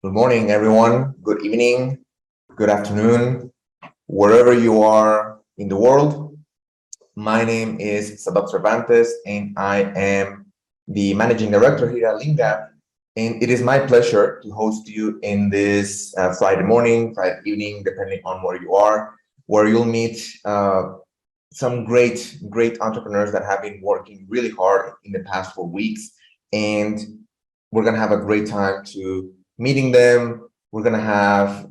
Good morning, everyone. Good evening, good afternoon, wherever you are in the world. My name is Sabat Cervantes, and I am the managing director here at Leangap. And it is my pleasure to host you in this Friday morning, Friday evening, depending on where you are, where you'll meet some great entrepreneurs that have been working really hard in the past 4 weeks. And we're going to have a great time to meeting them. We're going to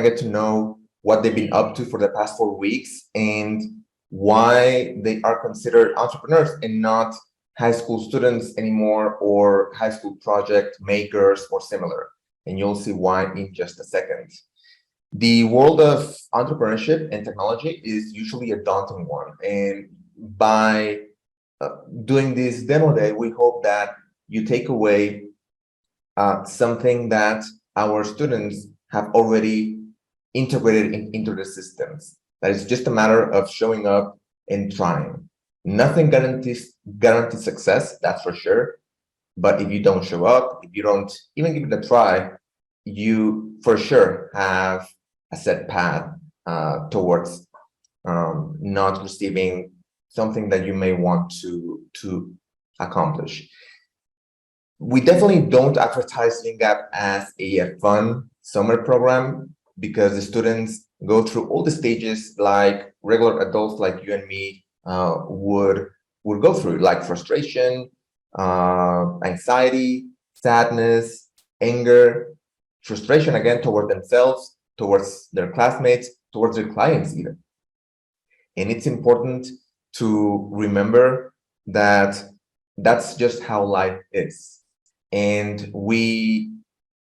get to know what they've been up to for the past 4 weeks and why they are considered entrepreneurs and not high school students anymore or high school project makers or similar. And you'll see why in just a second. The world of entrepreneurship and technology is usually a daunting one. And by doing this demo day, we hope that you take away something that our students have already integrated into the systems. That is just a matter of showing up and trying. Nothing guarantees success, that's for sure. But if you don't show up, if you don't even give it a try, you for sure have a set path towards not receiving something that you may want to accomplish. We definitely don't advertise Leangap as a fun summer program because the students go through all the stages like regular adults like you and me would go through, like frustration, anxiety, sadness, anger, frustration again toward themselves, towards their classmates, towards their clients even. And it's important to remember that that's just how life is. And we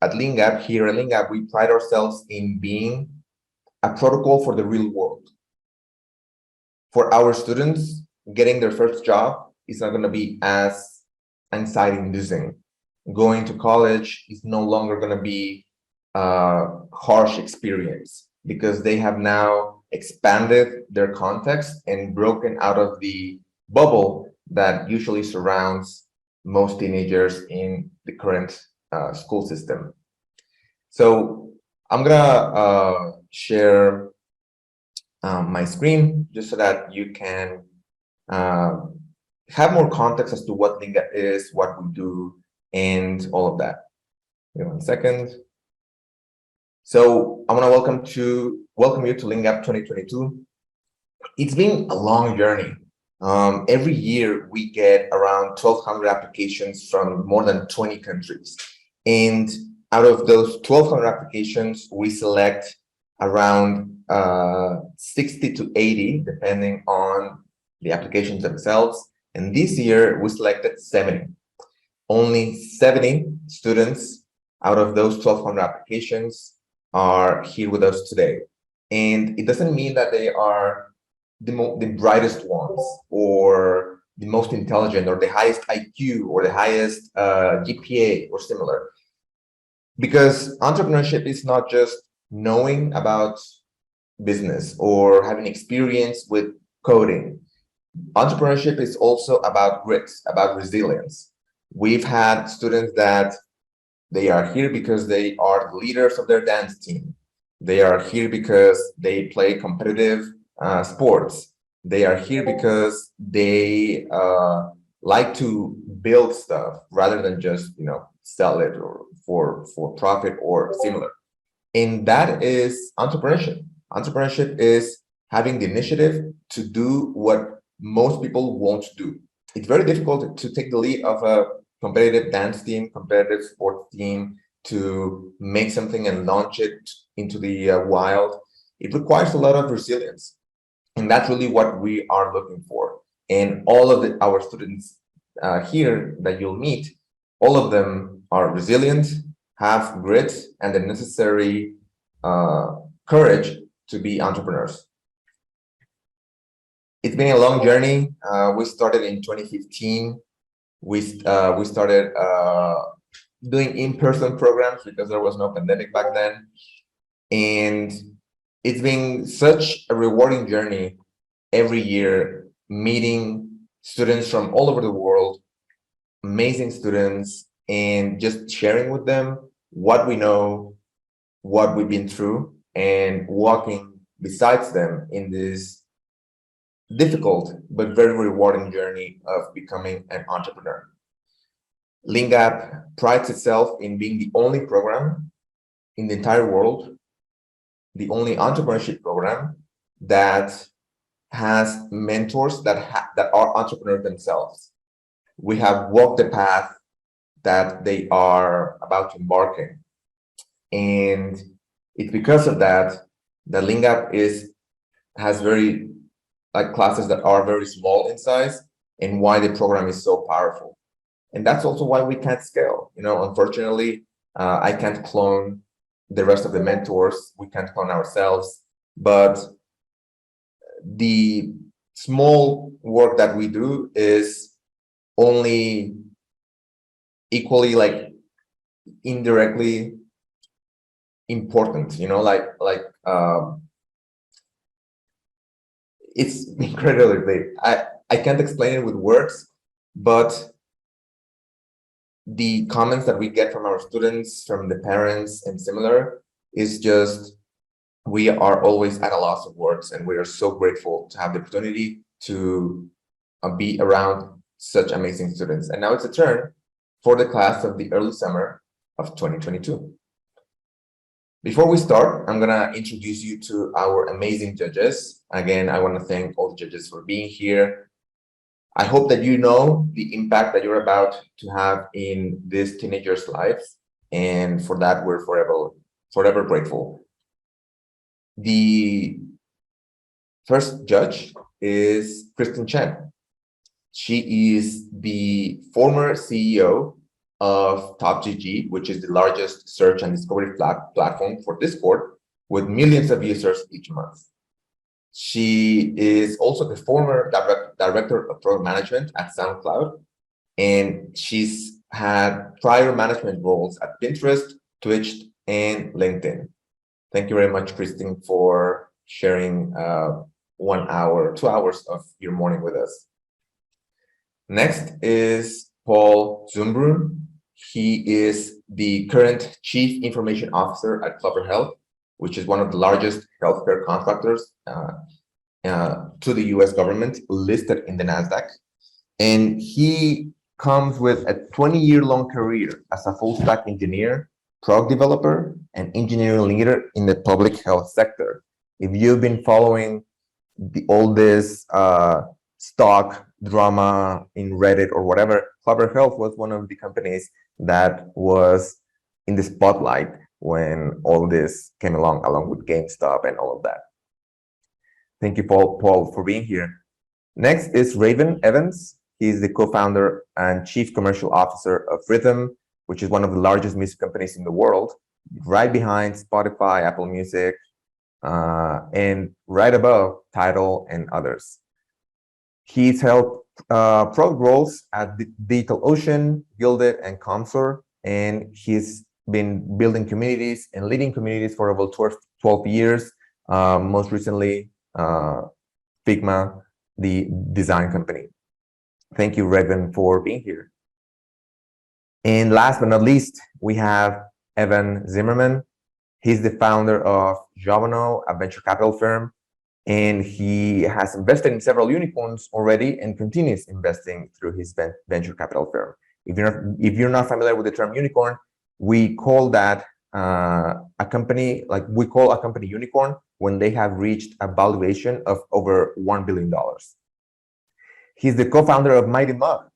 at Leangap, we pride ourselves in being a protocol for the real world. For our students, getting their first job is not going to be as anxiety-inducing. Going to college is no longer going to be a harsh experience because they have now expanded their context and broken out of the bubble that usually surrounds most teenagers in the current school system. So I'm gonna share my screen just so that you can have more context as to what Leangap is, what we do, and all of that. Give me 1 second. So I want to welcome you to Leangap 2022. It's been a long journey. Every year we get around 1,200 applications from more than 20 countries. And out of those 1,200 applications, we select around 60 to 80, depending on the applications themselves. And this year we selected 70. Only 70 students out of those 1,200 applications are here with us today. And it doesn't mean that they are the brightest ones or the most intelligent or the highest IQ or the highest GPA or similar. Because entrepreneurship is not just knowing about business or having experience with coding. Entrepreneurship is also about grit, about resilience. We've had students that they are here because they are the leaders of their dance team. They are here because they play competitive sports. They are here because they like to build stuff rather than just sell it or for profit or similar. And that is entrepreneurship. Entrepreneurship is having the initiative to do what most people won't do. It's very difficult to take the lead of a competitive dance team, competitive sports team, to make something and launch it into the wild. It requires a lot of resilience. And that's really what we are looking for. And all of our students here that you'll meet, all of them are resilient, have grit, and the necessary courage to be entrepreneurs. It's been a long journey. We started in 2015. We started doing in-person programs because there was no pandemic back then. And it's been such a rewarding journey every year, meeting students from all over the world, amazing students, and just sharing with them what we know, what we've been through, and walking besides them in this difficult but very rewarding journey of becoming an entrepreneur. Leangap prides itself in being the only program in the entire world, the only entrepreneurship program that has mentors that are entrepreneurs themselves. We have walked the path that they are about to embark in. And it's because of that that Leangap has very classes that are very small in size, and why the program is so powerful. And that's also why we can't scale. Unfortunately, I can't clone the rest of the mentors. We can't clone ourselves, but the small work that we do is only equally indirectly important. It's incredibly, I can't explain it with words, but the comments that we get from our students, from the parents and similar, is just, we are always at a loss of words, and we are so grateful to have the opportunity to be around such amazing students. And now it's a turn for the class of the early summer of 2022. Before we start, I'm gonna introduce you to our amazing judges. Again, I want to thank all the judges for being here. I hope that you know the impact that you're about to have in these teenagers' lives, and for that, we're forever grateful. The first judge is Kristen Chen. She is the former CEO of TopGG, which is the largest search and discovery platform for Discord, with millions of users each month. She is also the former director of product management at SoundCloud, and she's had prior management roles at Pinterest, Twitch, and LinkedIn. Thank you very much, Kristen, for sharing 1 hour, 2 hours of your morning with us. Next is Paul Zumbrun. He is the current Chief Information Officer at Clover Health, which is one of the largest healthcare contractors to the US government, listed in the NASDAQ. And he comes with a 20-year-long career as a full-stack engineer, product developer, and engineering leader in the public health sector. If you've been following all this stock drama in Reddit or whatever, Clover Health was one of the companies that was in the spotlight when all this came along with GameStop and all of that. Thank you, Paul, for being here. Next is Raven Evans. He's the co-founder and chief commercial officer of Rhythm, which is one of the largest music companies in the world, right behind Spotify, Apple Music, and right above Tidal and others. He's held product roles at DigitalOcean, Gilded, and Comsor, and he's been building communities and leading communities for over 12 years, most recently Figma, the design company. Thank you, Raven, for being here. And last but not least, we have Evan Zimmerman. He's the founder of Jovano, a venture capital firm, and he has invested in several unicorns already and continues investing through his venture capital firm. If you're not familiar with the term unicorn, we call that a company unicorn when they have reached a valuation of over $1 billion. He's the co-founder of Mighty Mug.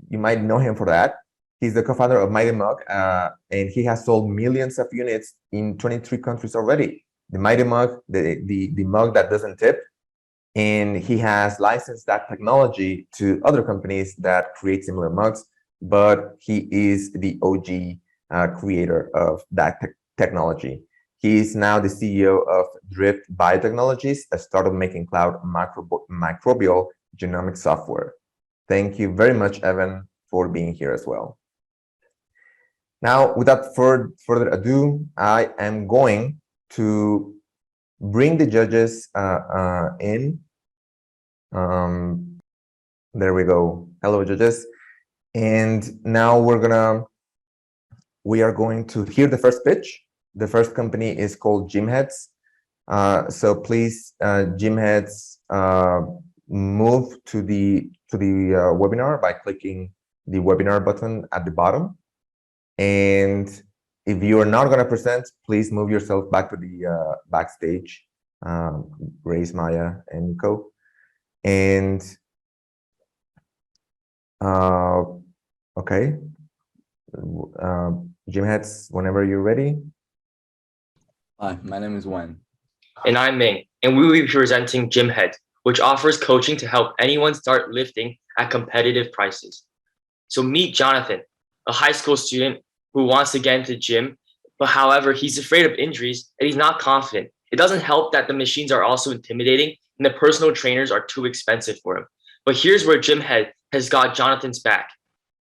You might know him for that. He's the co-founder of Mighty Mug, and he has sold millions of units in 23 countries already. The Mighty Mug, the mug that doesn't tip, and he has licensed that technology to other companies that create similar mugs, but he is the OG creator of that technology. He is now the CEO of Drift Biotechnologies, a startup making cloud microbial genomic software. Thank you very much, Evan, for being here as well. Now, without further ado, I am going to bring the judges in. There we go. Hello, judges. And now we're gonna we are going to hear the first pitch. The first company is called Gymheads. So please, Gymheads, move to the webinar by clicking the webinar button at the bottom. And if you are not going to present, please move yourself back to the backstage. Grace, Maya, and Nico. And okay, Gymheads, whenever you're ready. Hi, my name is Wen. And I'm Ming, and we will be presenting Gymheads, which offers coaching to help anyone start lifting at competitive prices. So meet Jonathan, a high school student who wants to get into the gym, but however, he's afraid of injuries and he's not confident. It doesn't help that the machines are also intimidating and the personal trainers are too expensive for him. But here's where Gymhead has got Jonathan's back.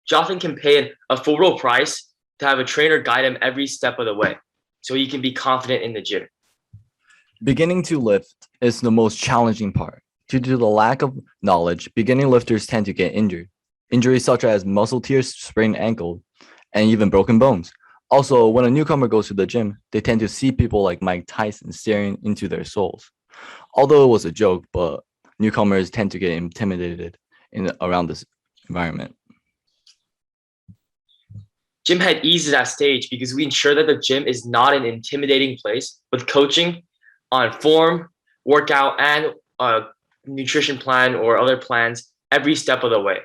Jonathan can pay a full price to have a trainer guide him every step of the way so he can be confident in the gym. Beginning to lift is the most challenging part. Due to the lack of knowledge, beginning lifters tend to get injured. Injuries such as muscle tears, sprained ankle, and even broken bones. Also, when a newcomer goes to the gym, they tend to see people like Mike Tyson staring into their souls. Although it was a joke, but newcomers tend to get intimidated around this environment. Gymhead eases that stage because we ensure that the gym is not an intimidating place with coaching on form, workout, and nutrition plan or other plans every step of the way.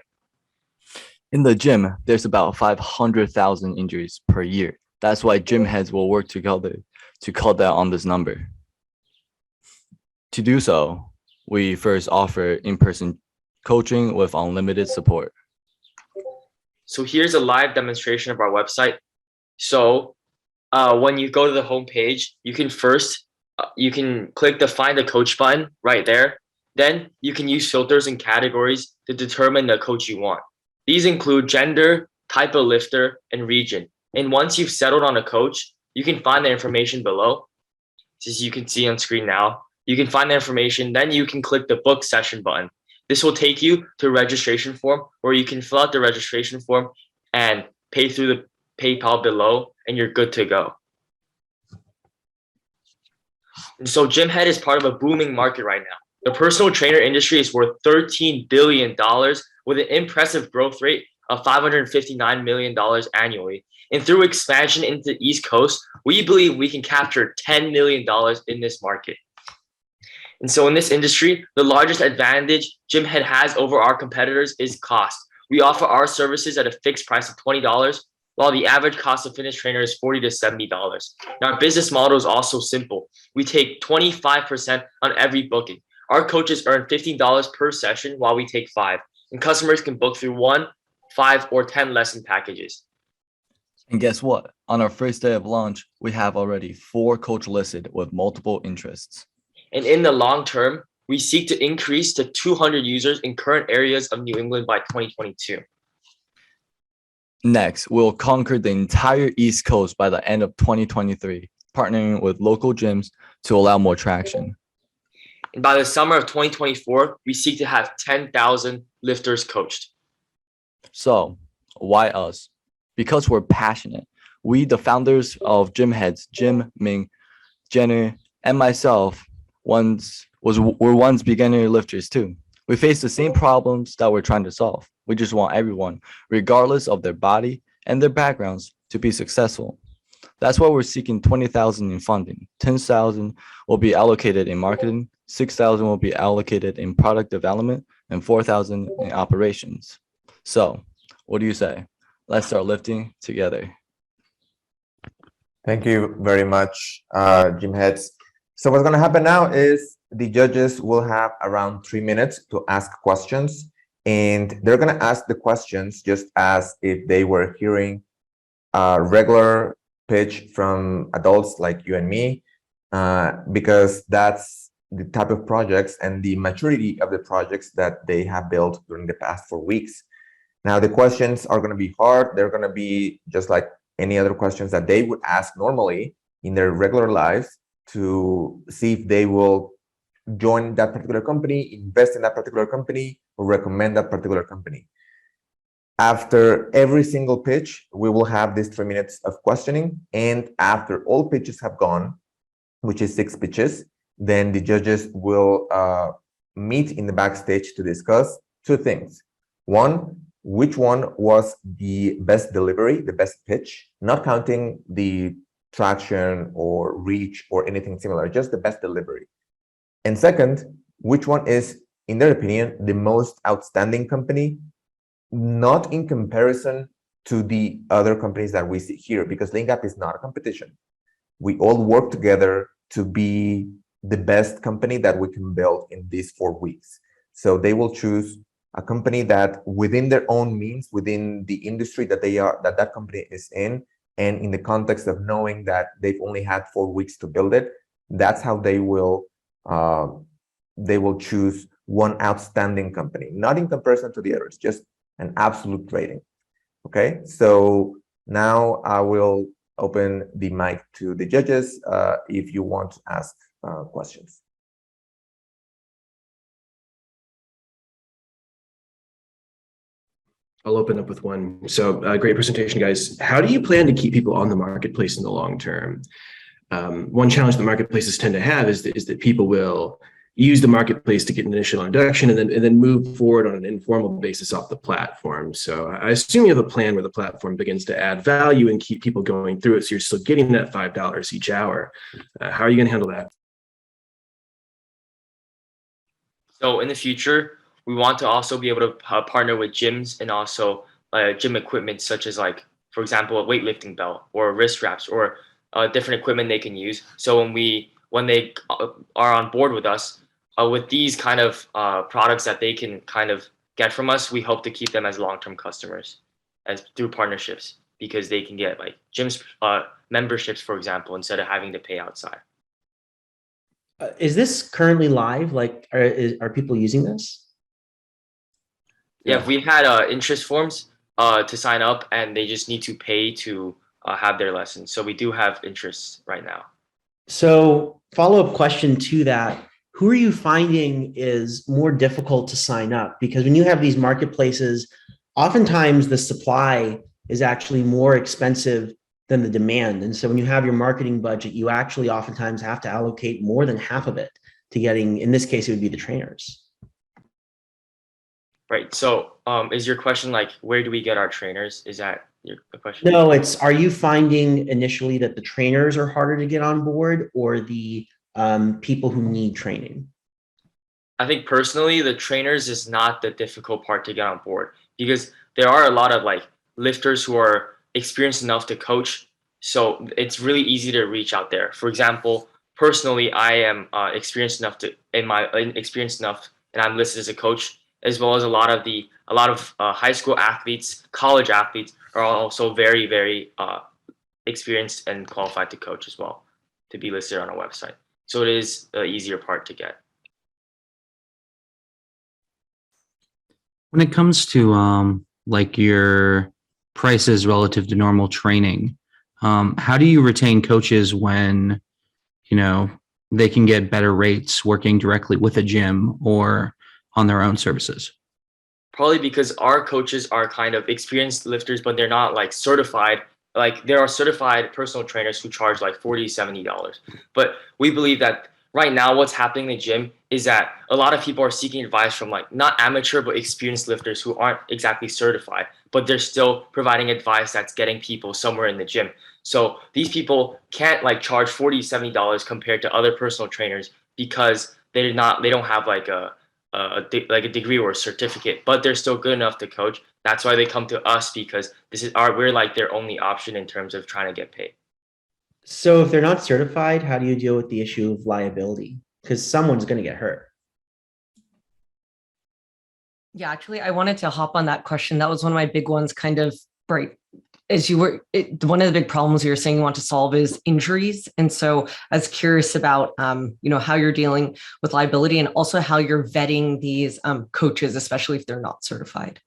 In the gym, there's about 500,000 injuries per year. That's why Gymheads will work together to cut down on this number. To do so, we first offer in-person coaching with unlimited support. So here's a live demonstration of our website. So when you go to the home page, you can first you can click the Find a Coach button right there. Then you can use filters and categories to determine the coach you want. These include gender, type of lifter, and region. And once you've settled on a coach, you can find the information below. As you can see on screen now, you can find the information. Then you can click the Book Session button. This will take you to a registration form where you can fill out the registration form and pay through the PayPal below, and you're good to go. And so Gymhead is part of a booming market right now. The personal trainer industry is worth $13 billion with an impressive growth rate of $559 million annually. And through expansion into the East Coast, we believe we can capture $10 million in this market. And so in this industry, the largest advantage Gymhead has over our competitors is cost. We offer our services at a fixed price of $20, while the average cost of fitness trainer is $40 to $70. Now, our business model is also simple. We take 25% on every booking. Our coaches earn $15 per session while we take 5, and customers can book through 1, 5, or 10 lesson packages. And guess what? On our first day of launch, we have already 4 coach listed with multiple interests. And in the long term, we seek to increase to 200 users in current areas of New England by 2022. Next, we'll conquer the entire East Coast by the end of 2023, partnering with local gyms to allow more traction. And by the summer of 2024, we seek to have 10,000 lifters coached. So, why us? Because we're passionate. We, the founders of Gymheads, Jim, Ming, Jenner, and myself, were once beginner lifters too. We face the same problems that we're trying to solve. We just want everyone, regardless of their body and their backgrounds, to be successful. That's why we're seeking $20,000 in funding. $10,000 will be allocated in marketing, $6,000 will be allocated in product development, and $4,000 in operations. So, what do you say? Let's start lifting together. Thank you very much, Gymheads. So what's going to happen now is the judges will have around 3 minutes to ask questions, and they're going to ask the questions just as if they were hearing a regular pitch from adults like you and me, because that's the type of projects and the maturity of the projects that they have built during the past 4 weeks. Now, the questions are going to be hard. They're going to be just like any other questions that they would ask normally in their regular lives to see if they will join that particular company, invest in that particular company, or recommend that particular company. After every single pitch, we will have these 3 minutes of questioning. And after all pitches have gone, which is 6 pitches, then the judges will meet in the backstage to discuss 2 things. One, which one was the best delivery, the best pitch, not counting the traction or reach or anything similar, just the best delivery. And second, which one is, in their opinion, the most outstanding company, not in comparison to the other companies that we see here, because Leangap is not a competition. We all work together to be the best company that we can build in these 4 weeks. So they will choose a company that within their own means, within the industry that that company is in, and in the context of knowing that they've only had 4 weeks to build it, that's how they will choose one outstanding company, not in comparison to the others, just an absolute rating. Okay, so now I will open the mic to the judges if you want to ask questions. I'll open up with one. So great presentation, guys. How do you plan to keep people on the marketplace in the long term? One challenge the marketplaces tend to have is that people will use the marketplace to get an initial introduction and then move forward on an informal basis off the platform. So I assume you have a plan where the platform begins to add value and keep people going through it, so you're still getting that $5 each hour. How are you going to handle that? So in the future, we want to also be able to partner with gyms and also gym equipment, such as, like, for example, a weightlifting belt or wrist wraps or different equipment they can use. So when they are on board with us, with these kind of products that they can kind of get from us, we hope to keep them as long-term customers through partnerships, because they can get like gyms memberships, for example, instead of having to pay outside. Is this currently live? Like, are people using this? Yeah, we've had interest forms to sign up, and they just need to pay to have their lessons. So we do have interest right now. So follow-up question to that, who are you finding is more difficult to sign up? Because when you have these marketplaces, oftentimes the supply is actually more expensive than the demand. And so when you have your marketing budget, you actually oftentimes have to allocate more than half of it to getting, in this case, it would be the trainers. Right. So is your question like, where do we get our trainers? Is that the question? No, it's, are you finding initially that the trainers are harder to get on board, or the people who need training? I think personally, the trainers is not the difficult part to get on board, because there are a lot of like lifters who are experienced enough to coach. So it's really easy to reach out there. For example, personally, I am experienced enough and I'm listed as a coach, as well as a lot of high school athletes, college athletes are also very, very experienced and qualified to coach as well, to be listed on our website. So it is the easier part to get. When it comes to like your prices relative to normal training, how do you retain coaches when, you know, they can get better rates working directly with a gym or on their own services? Probably because our coaches are kind of experienced lifters, but they're not like certified. Like, there are certified personal trainers who charge like $40, $70. But we believe that right now what's happening in the gym is that a lot of people are seeking advice from like not amateur but experienced lifters who aren't exactly certified, but they're still providing advice that's getting people somewhere in the gym. So these people can't like charge $40, $70 compared to other personal trainers, because they don't have like a degree or a certificate, but they're still good enough to coach. That's why they come to us, because we're like their only option in terms of trying to get paid. So if they're not certified, how do you deal with the issue of liability? Because someone's going to get hurt. Yeah, actually, I wanted to hop on that question. That was one of my big ones, kind of, right. One of the big problems you were saying you want to solve is injuries. And so I was curious about, how you're dealing with liability, and also how you're vetting these coaches, especially if they're not certified.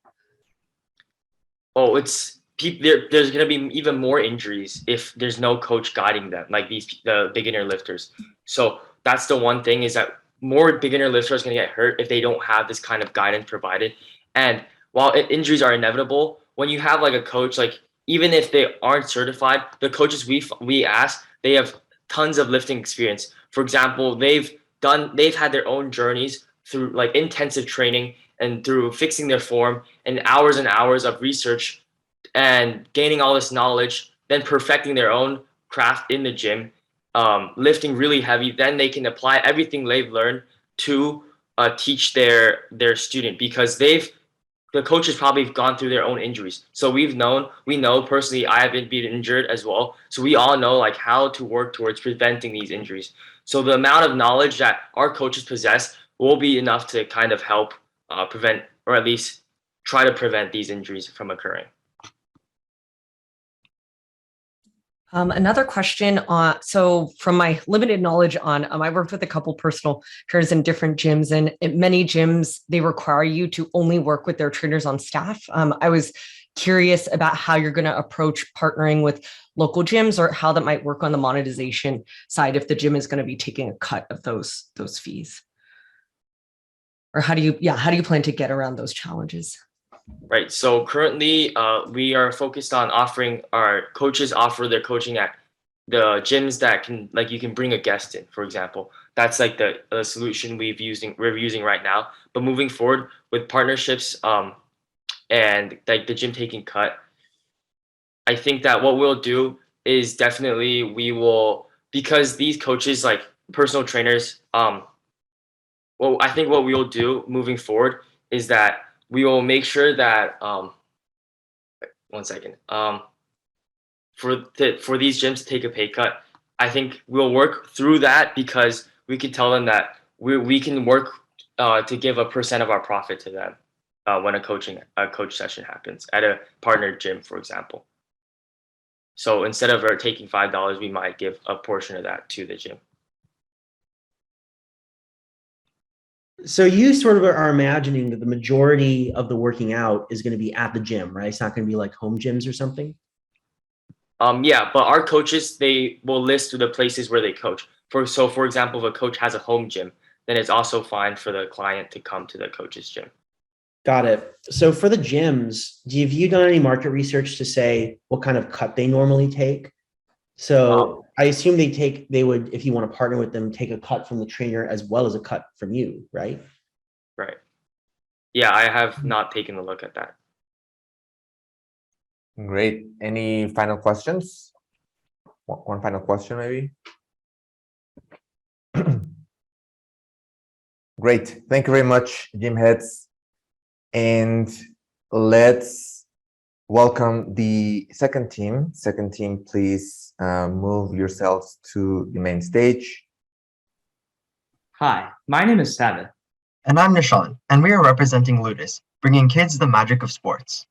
Oh, there's going to be even more injuries if there's no coach guiding them, like the beginner lifters. So that's the one thing, is that more beginner lifters are going to get hurt if they don't have this kind of guidance provided. And while injuries are inevitable, when you have like a coach, like even if they aren't certified, the coaches we ask, they have tons of lifting experience. For example, they've had their own journeys through like intensive training and through fixing their form and hours of research and gaining all this knowledge, then perfecting their own craft in the gym, lifting really heavy. Then they can apply everything they've learned to teach their student, because the coaches probably have gone through their own injuries. So we know personally, I have been injured as well. So we all know like how to work towards preventing these injuries. So the amount of knowledge that our coaches possess will be enough to kind of help prevent, or at least try to prevent, these injuries from occurring. Another question on, so from my limited knowledge on, I worked with a couple personal trainers in different gyms, and in many gyms, they require you to only work with their trainers on staff. I was curious about how you're going to approach partnering with local gyms, or how that might work on the monetization side if the gym is going to be taking a cut of those fees. Or how do you plan to get around those challenges? Right. So currently, we are focused on offering, our coaches offer their coaching at the gyms that can, like, you can bring a guest in, for example. That's like the solution we're using right now. But moving forward with partnerships, and like the gym taking cut, I think that what we'll do is definitely we will, because these coaches, like personal trainers, well, I think what we will do moving forward is that we will make sure that one second, for these gyms to take a pay cut, I think we'll work through that, because we can tell them that we can work to give a % of our profit to them when a coach session happens at a partner gym, for example. So instead of taking $5, we might give a portion of that to the gym. So you sort of are imagining that the majority of the working out is going to be at the gym, right? It's not going to be like home gyms or something. Yeah, but our coaches, they will list the places where they coach. For example, if a coach has a home gym, then it's also fine for the client to come to the coach's gym. Got it. So for the gyms, have you done any market research to say what kind of cut they normally take? So I assume they would, if you want to partner with them, take a cut from the trainer as well as a cut from you, right? Right. Yeah, I have not taken a look at that. Great. Any final questions? One final question, maybe? Great. Thank you very much, Gymheads. And let's welcome the second team. Second team, please move yourselves to the main stage. Hi, my name is Sabbath. And I'm Nishan, and we are representing Ludis, bringing kids the magic of sports.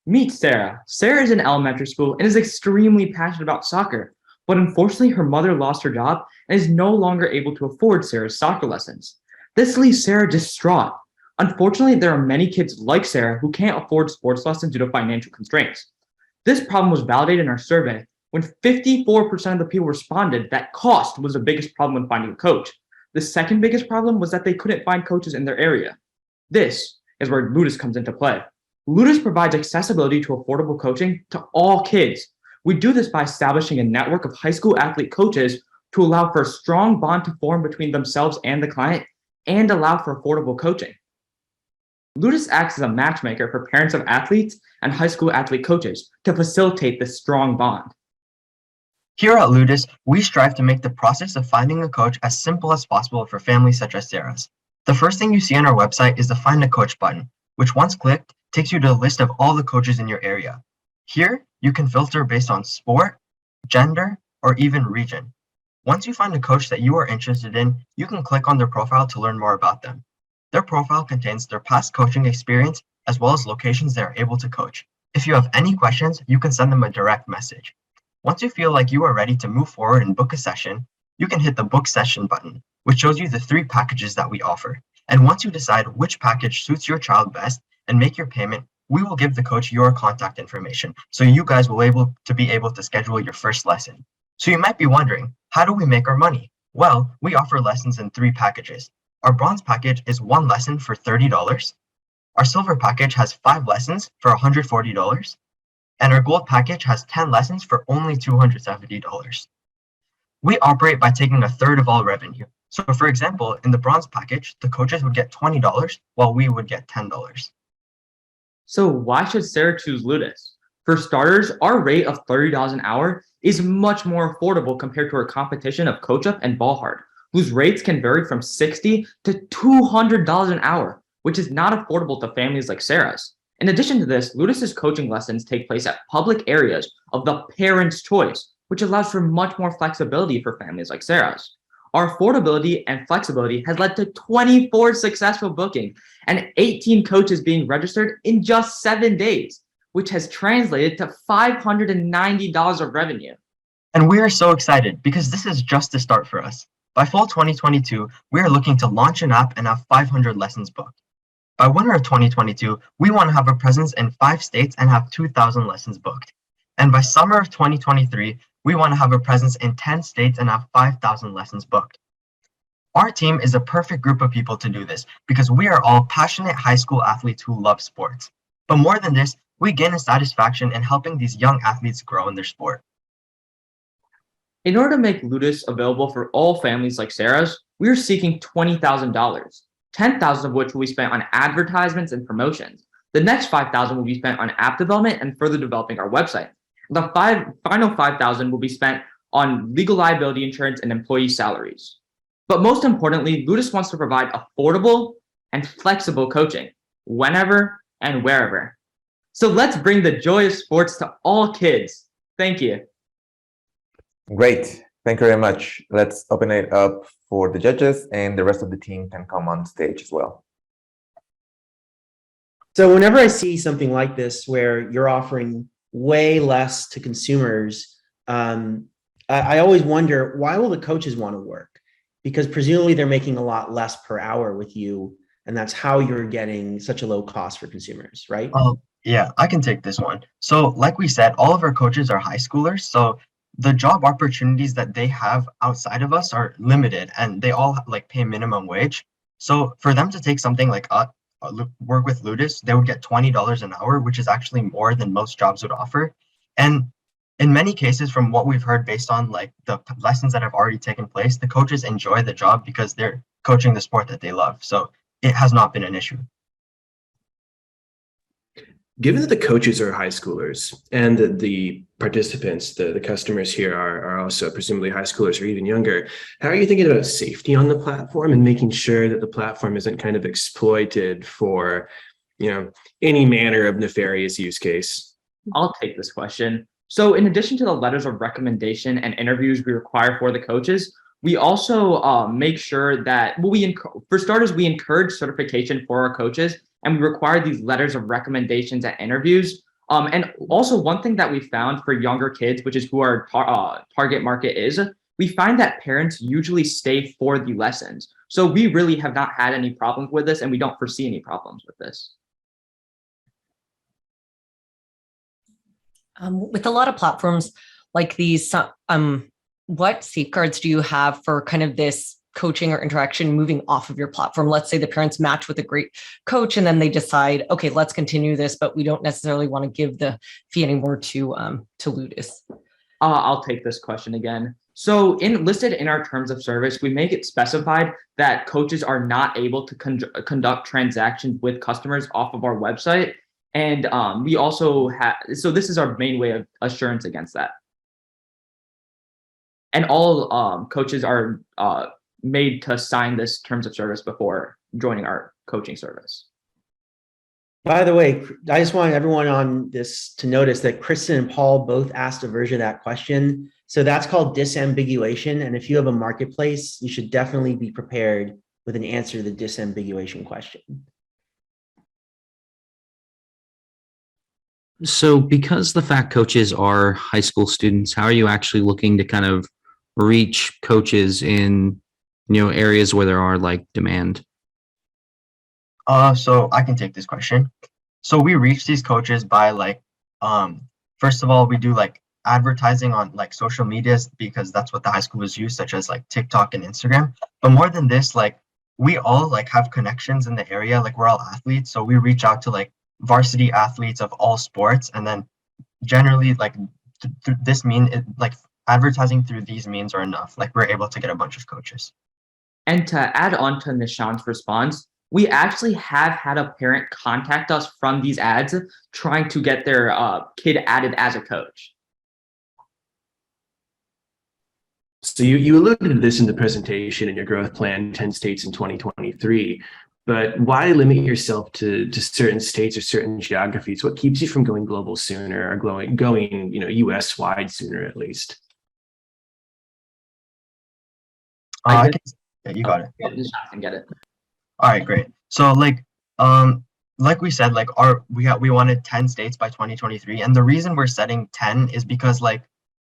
Meet Sarah. Sarah is in elementary school and is extremely passionate about soccer, but unfortunately her mother lost her job and is no longer able to afford Sarah's soccer lessons. This leaves Sarah distraught. Unfortunately, there are many kids like Sarah who can't afford sports lessons due to financial constraints. This problem was validated in our survey when 54% of the people responded that cost was the biggest problem when finding a coach. The second biggest problem was that they couldn't find coaches in their area. This is where Ludis comes into play. Ludis provides accessibility to affordable coaching to all kids. We do this by establishing a network of high school athlete coaches to allow for a strong bond to form between themselves and the client, and allow for affordable coaching. Ludis acts as a matchmaker for parents of athletes and high school athlete coaches to facilitate this strong bond. Here at Ludis, we strive to make the process of finding a coach as simple as possible for families such as Sarah's. The first thing you see on our website is the Find a Coach button, which once clicked, takes you to a list of all the coaches in your area. Here, you can filter based on sport, gender, or even region. Once you find a coach that you are interested in, you can click on their profile to learn more about them. Their profile contains their past coaching experience as well as locations they are able to coach. If you have any questions, you can send them a direct message. Once you feel like you are ready to move forward and book a session, you can hit the Book Session button, which shows you the 3 packages that we offer. And once you decide which package suits your child best and make your payment, we will give the coach your contact information so you guys will be able to schedule your first lesson. So you might be wondering, how do we make our money? Well, we offer lessons in 3 packages. Our bronze package is 1 lesson for $30. Our silver package has 5 lessons for $140, and our gold package has 10 lessons for only $270. We operate by taking a third of all revenue. So for example, in the bronze package, the coaches would get $20 while we would get $10. So why should Sarah choose Ludis? For starters, our rate of $30 an hour is much more affordable compared to our competition of CoachUp and Ballhard, whose rates can vary from $60 to $200 an hour, which is not affordable to families like Sarah's. In addition to this, Ludis's coaching lessons take place at public areas of the parent's choice, which allows for much more flexibility for families like Sarah's. Our affordability and flexibility has led to 24 successful bookings and 18 coaches being registered in just 7 days, which has translated to $590 of revenue. And we are so excited because this is just the start for us. By fall 2022, we are looking to launch an app and have 500 lessons booked. By winter of 2022, we want to have a presence in 5 states and have 2,000 lessons booked. And by summer of 2023, we want to have a presence in 10 states and have 5,000 lessons booked. Our team is a perfect group of people to do this because we are all passionate high school athletes who love sports. But more than this, we gain a satisfaction in helping these young athletes grow in their sport. In order to make Ludis available for all families like Sarah's, we are seeking $20,000, $10,000 of which will be spent on advertisements and promotions. The next $5,000 will be spent on app development and further developing our website. The final $5,000 will be spent on legal liability insurance and employee salaries. But most importantly, Ludis wants to provide affordable and flexible coaching whenever and wherever. So let's bring the joy of sports to all kids. Thank you. Great. Thank you very much. Let's open it up for the judges, and the rest of the team can come on stage as well. So whenever I see something like this where you're offering way less to consumers, I always wonder, why will the coaches want to work? Because presumably they're making a lot less per hour with you, and that's how you're getting such a low cost for consumers, right? Yeah, I can take this one. So like we said, all of our coaches are high schoolers. So the job opportunities that they have outside of us are limited, and they all like pay minimum wage. So for them to take something like work with Ludis, they would get $20 an hour, which is actually more than most jobs would offer. And in many cases, from what we've heard based on like the lessons that have already taken place, the coaches enjoy the job because they're coaching the sport that they love. So it has not been an issue. Given that the coaches are high schoolers and that the participants, the customers here are also presumably high schoolers or even younger, how are you thinking about safety on the platform and making sure that the platform isn't kind of exploited for, any manner of nefarious use case? I'll take this question. So in addition to the letters of recommendation and interviews we require for the coaches, we also make sure that, for starters, we encourage certification for our coaches, and we require these letters of recommendations at interviews. And also one thing that we found for younger kids, which is who our target market is, we find that parents usually stay for the lessons. So we really have not had any problems with this, and we don't foresee any problems with this. With a lot of platforms like these, what safeguards do you have for kind of this coaching or interaction moving off of your platform? Let's say the parents match with a great coach and then they decide, okay, let's continue this, but we don't necessarily want to give the fee anymore to Ludis. I'll take this question again. So listed in our terms of service, we make it specified that coaches are not able to conduct transactions with customers off of our website. And we also have, so this is our main way of assurance against that. And all coaches are made to sign this terms of service before joining our coaching service. By the way, I just want everyone on this to notice that Kristen and Paul both asked a version of that question. So that's called disambiguation. And if you have a marketplace, you should definitely be prepared with an answer to the disambiguation question. So because the FACT coaches are high school students, how are you actually looking to kind of reach coaches in, areas where there are like demand? So I can take this question. So we reach these coaches by first of all, we do advertising on social medias because that's what the high schoolers use, such as TikTok and Instagram. But more than this, we all like have connections in the area. Like we're all athletes, so we reach out to like varsity athletes of all sports, and then generally like this like advertising through these means are enough. Like we're able to get a bunch of coaches. And to add on to Nishan's response, we actually have had a parent contact us from these ads trying to get their kid added as a coach. So you alluded to this in the presentation in your growth plan, 10 states in 2023, but why limit yourself to certain states or certain geographies? What keeps you from going global sooner or going US wide sooner at least? Yeah, you got it. Nishan can get it. All right, great. So like we said, like we wanted 10 states by 2023, and the reason we're setting 10 is because like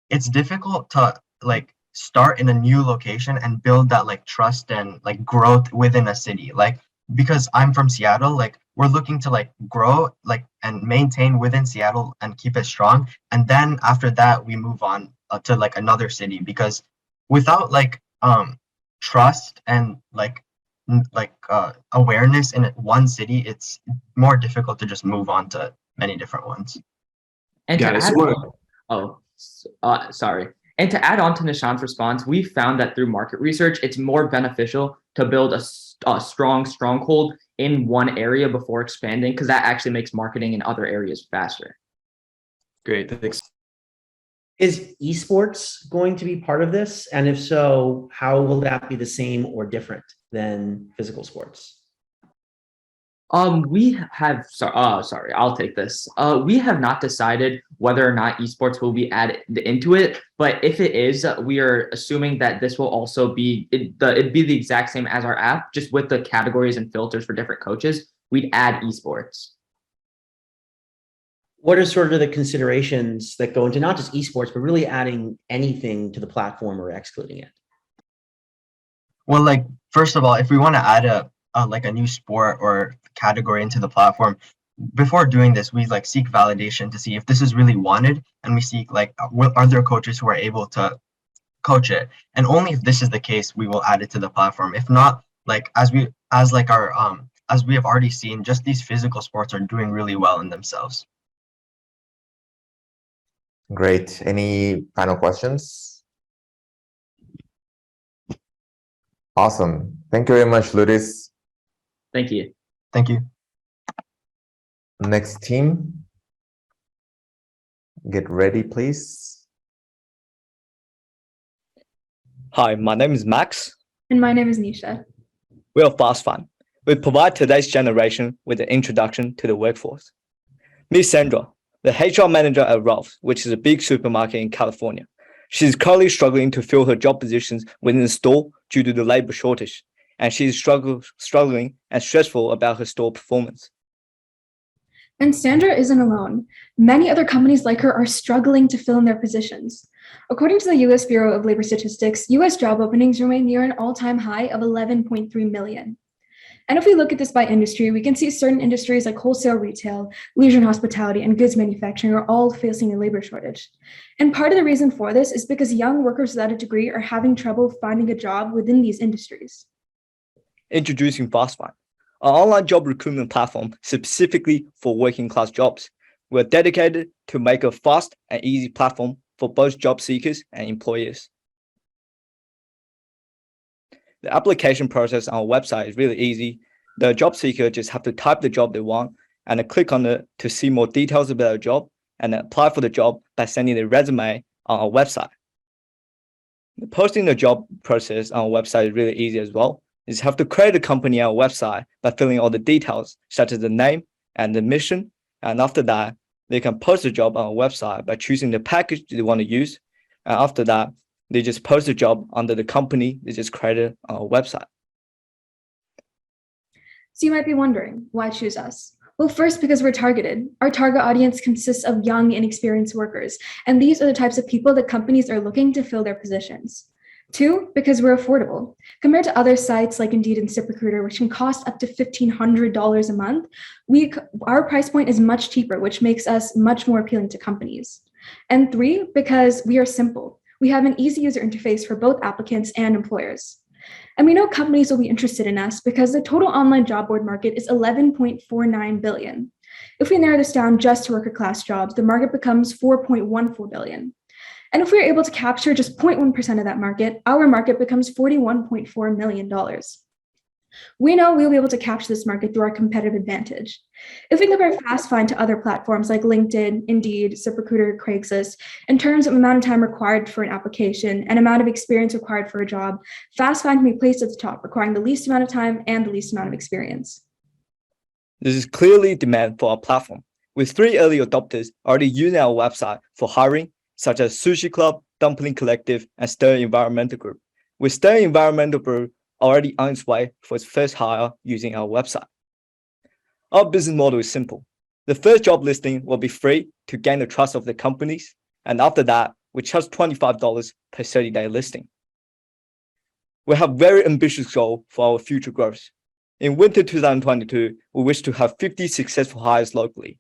it's difficult to like start in a new location and build that like trust and like growth within a city. Like because I'm from Seattle, like we're looking to like grow like and maintain within Seattle and keep it strong, and then after that we move on to like another city, because without like trust and like awareness in one city, it's more difficult to just move on to many different ones. And Got it. sorry. And to add on to Nishan's response, we found that through market research, it's more beneficial to build a strong stronghold in one area before expanding, because that actually makes marketing in other areas faster. Great, thanks. Is esports going to be part of this? And if so, how will that be the same or different than physical sports? We have, sorry, I'll take this. We have not decided whether or not esports will be added into it, but if it is, we are assuming that this will also be, it'd be the exact same as our app, just with the categories and filters for different coaches. We'd add esports. What are sort of the considerations that go into not just esports, but really adding anything to the platform or excluding it? Well, like, first of all, if we want to add a new sport or category into the platform, before doing this, we like seek validation to see if this is really wanted, and we seek like, are there coaches who are able to coach it? And only if this is the case, we will add it to the platform. If not, like as we have already seen, just these physical sports are doing really well in themselves. Great. Any final questions? Awesome. Thank you very much, Ludis. Thank you. Thank you. Next team. Get ready, please. Hi, my name is Max. And my name is Nisha. We are FastFind. We provide today's generation with an introduction to the workforce. Miss Sandra, the HR manager at Ralph's, which is a big supermarket in California. She's currently struggling to fill her job positions within the store due to the labor shortage, and she's struggling and stressful about her store performance. And Sandra isn't alone. Many other companies like her are struggling to fill in their positions. According to the U.S. Bureau of Labor Statistics, U.S. job openings remain near an all-time high of 11.3 million. And if we look at this by industry, we can see certain industries like wholesale retail, leisure and hospitality, and goods manufacturing are all facing a labor shortage. And part of the reason for this is because young workers without a degree are having trouble finding a job within these industries. Introducing FastFind, an online job recruitment platform specifically for working class jobs. We're dedicated to make a fast and easy platform for both job seekers and employers. The application process on our website is really easy. The job seeker just have to type the job they want and then click on it to see more details about the job and then apply for the job by sending the resume on our website. Posting the job process on our website is really easy as well. You just have to create a company on our website by filling all the details such as the name and the mission. And after that, they can post the job on our website by choosing the package they want to use. And after that, they just post the job under the company they just created on our website. So you might be wondering, why choose us? Well, first, because we're targeted. Our target audience consists of young, inexperienced workers, and these are the types of people that companies are looking to fill their positions. 2, because we're affordable. Compared to other sites like Indeed and ZipRecruiter, which can cost up to $1,500 a month, our price point is much cheaper, which makes us much more appealing to companies. And 3, because we are simple. We have an easy user interface for both applicants and employers. And we know companies will be interested in us because the total online job board market is 11.49 billion. If we narrow this down just to worker class jobs, the market becomes 4.14 billion. And if we're able to capture just 0.1% of that market, our market becomes $41.4 million. We know we'll be able to capture this market through our competitive advantage. If we compare FastFind to other platforms like LinkedIn, Indeed, ZipRecruiter, Craigslist, in terms of amount of time required for an application and amount of experience required for a job, FastFind can be placed at the top, requiring the least amount of time and the least amount of experience. There is clearly demand for our platform, with 3 early adopters already using our website for hiring, such as Sushi Club, Dumpling Collective, and Stir Environmental Group, with Stir Environmental Group already on its way for its first hire using our website. Our business model is simple. The first job listing will be free to gain the trust of the companies, and after that, we charge $25 per 30-day listing. We have very ambitious goal for our future growth. In winter 2022, we wish to have 50 successful hires locally.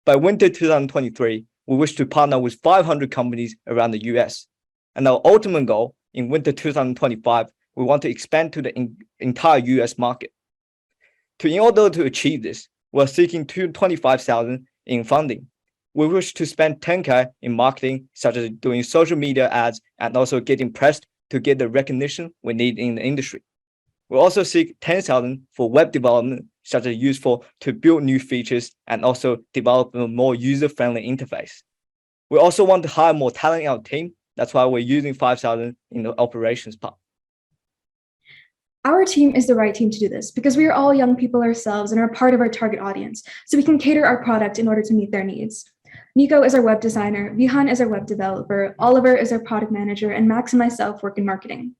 By winter 2023, we wish to partner with 500 companies around the US. And our ultimate goal in winter 2025, we want to expand to the entire US market. In order to achieve this, we're seeking $25,000 in funding. We wish to spend $10K in marketing, such as doing social media ads and also getting pressed to get the recognition we need in the industry. We also seek $10,000 for web development, such as useful to build new features and also develop a more user-friendly interface. We also want to hire more talent in our team. That's why we're using $5,000 in the operations part. Our team is the right team to do this because we are all young people ourselves and are part of our target audience, so we can cater our product in order to meet their needs. Nico is our web designer, Vihan is our web developer, Oliver is our product manager, and Max and myself work in marketing.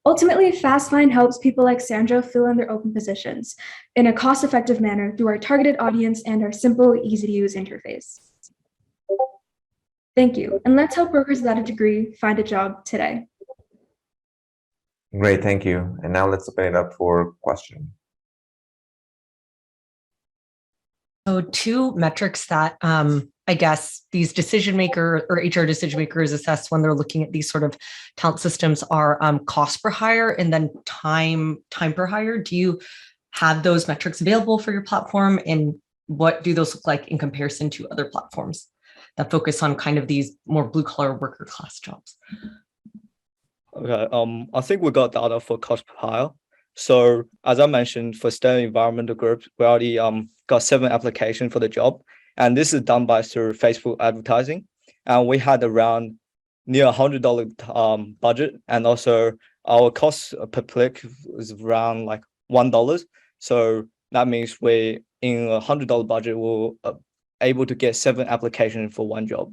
Ultimately, FastFind helps people like Sandra fill in their open positions in a cost-effective manner through our targeted audience and our simple, easy-to-use interface. Thank you, and let's help workers without a degree find a job today. Great, thank you. And now let's open it up for questions. So 2 metrics that I guess these decision maker or HR decision makers assess when they're looking at these sort of talent systems are cost per hire and then time per hire. Do you have those metrics available for your platform, and what do those look like in comparison to other platforms that focus on kind of these more blue collar worker class jobs? Okay, I think we got data for cost per hire. So as I mentioned, for Stir Environmental Group, we already got 7 applications for the job. And this is done through Facebook advertising. And we had around near $100 budget. And also our cost per click is around like $1. So that means we in a $100 budget, we're able to get 7 applications for 1 job.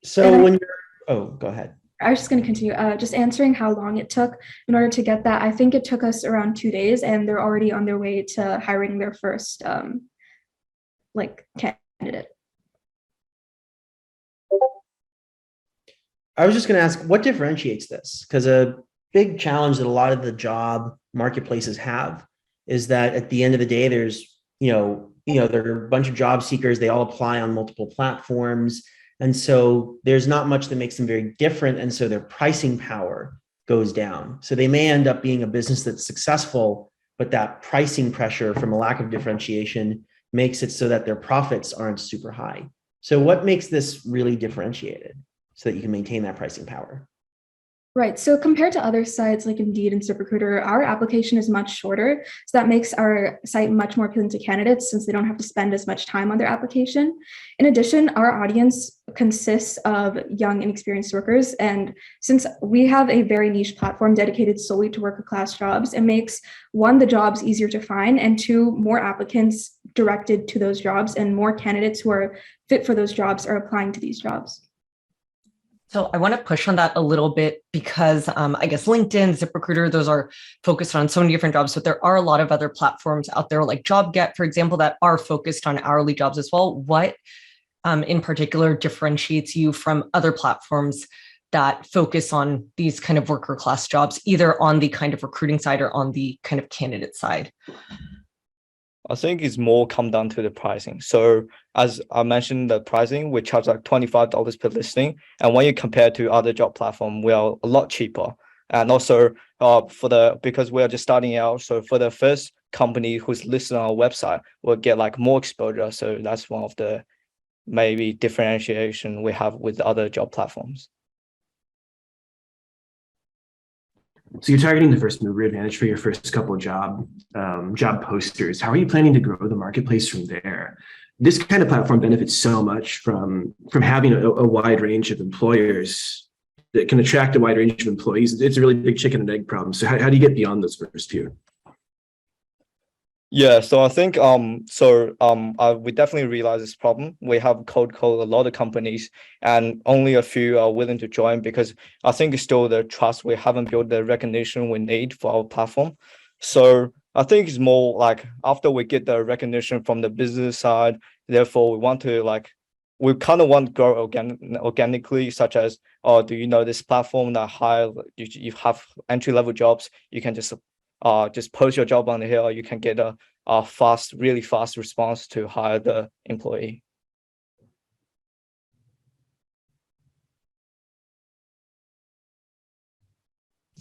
So when you're, go ahead. I was just going to continue, just answering how long it took in order to get that. I think it took us around 2 days, and they're already on their way to hiring their first candidate. I was just going to ask, what differentiates this? Because a big challenge that a lot of the job marketplaces have is that at the end of the day, there's, there are a bunch of job seekers, they all apply on multiple platforms. And so there's not much that makes them very different. And so their pricing power goes down. So they may end up being a business that's successful, but that pricing pressure from a lack of differentiation makes it so that their profits aren't super high. So what makes this really differentiated so that you can maintain that pricing power? Right. So compared to other sites like Indeed and ZipRecruiter, our application is much shorter. So that makes our site much more appealing to candidates since they don't have to spend as much time on their application. In addition, our audience consists of young, inexperienced workers. And since we have a very niche platform dedicated solely to worker class jobs, it makes 1, the jobs easier to find, and 2, more applicants directed to those jobs, and more candidates who are fit for those jobs are applying to these jobs. So I want to push on that a little bit because I guess LinkedIn, ZipRecruiter, those are focused on so many different jobs, but there are a lot of other platforms out there like JobGet, for example, that are focused on hourly jobs as well. What in particular differentiates you from other platforms that focus on these kind of worker class jobs, either on the kind of recruiting side or on the kind of candidate side? I think it's more come down to the pricing. So as I mentioned, the pricing, we charge like $25 per listing. And when you compare to other job platform, we are a lot cheaper. And also because we are just starting out, so for the first company who's listed on our website, we'll get like more exposure. So that's one of the maybe differentiation we have with other job platforms. So you're targeting the first mover advantage for your first couple of job posters. How are you planning to grow the marketplace from there? This kind of platform benefits so much from having a wide range of employers that can attract a wide range of employees. It's a really big chicken and egg problem. So how do you get beyond those first few? Yeah, so I think we definitely realize this problem. We have cold call a lot of companies, and only a few are willing to join because I think it's still the trust. We haven't built the recognition we need for our platform. So I think it's more like after we get the recognition from the business side, therefore we kind of want to grow organically, such as, oh, do you know this platform that hire you have entry-level jobs? You can just post your job on here, or you can get a really fast response to hire the employee.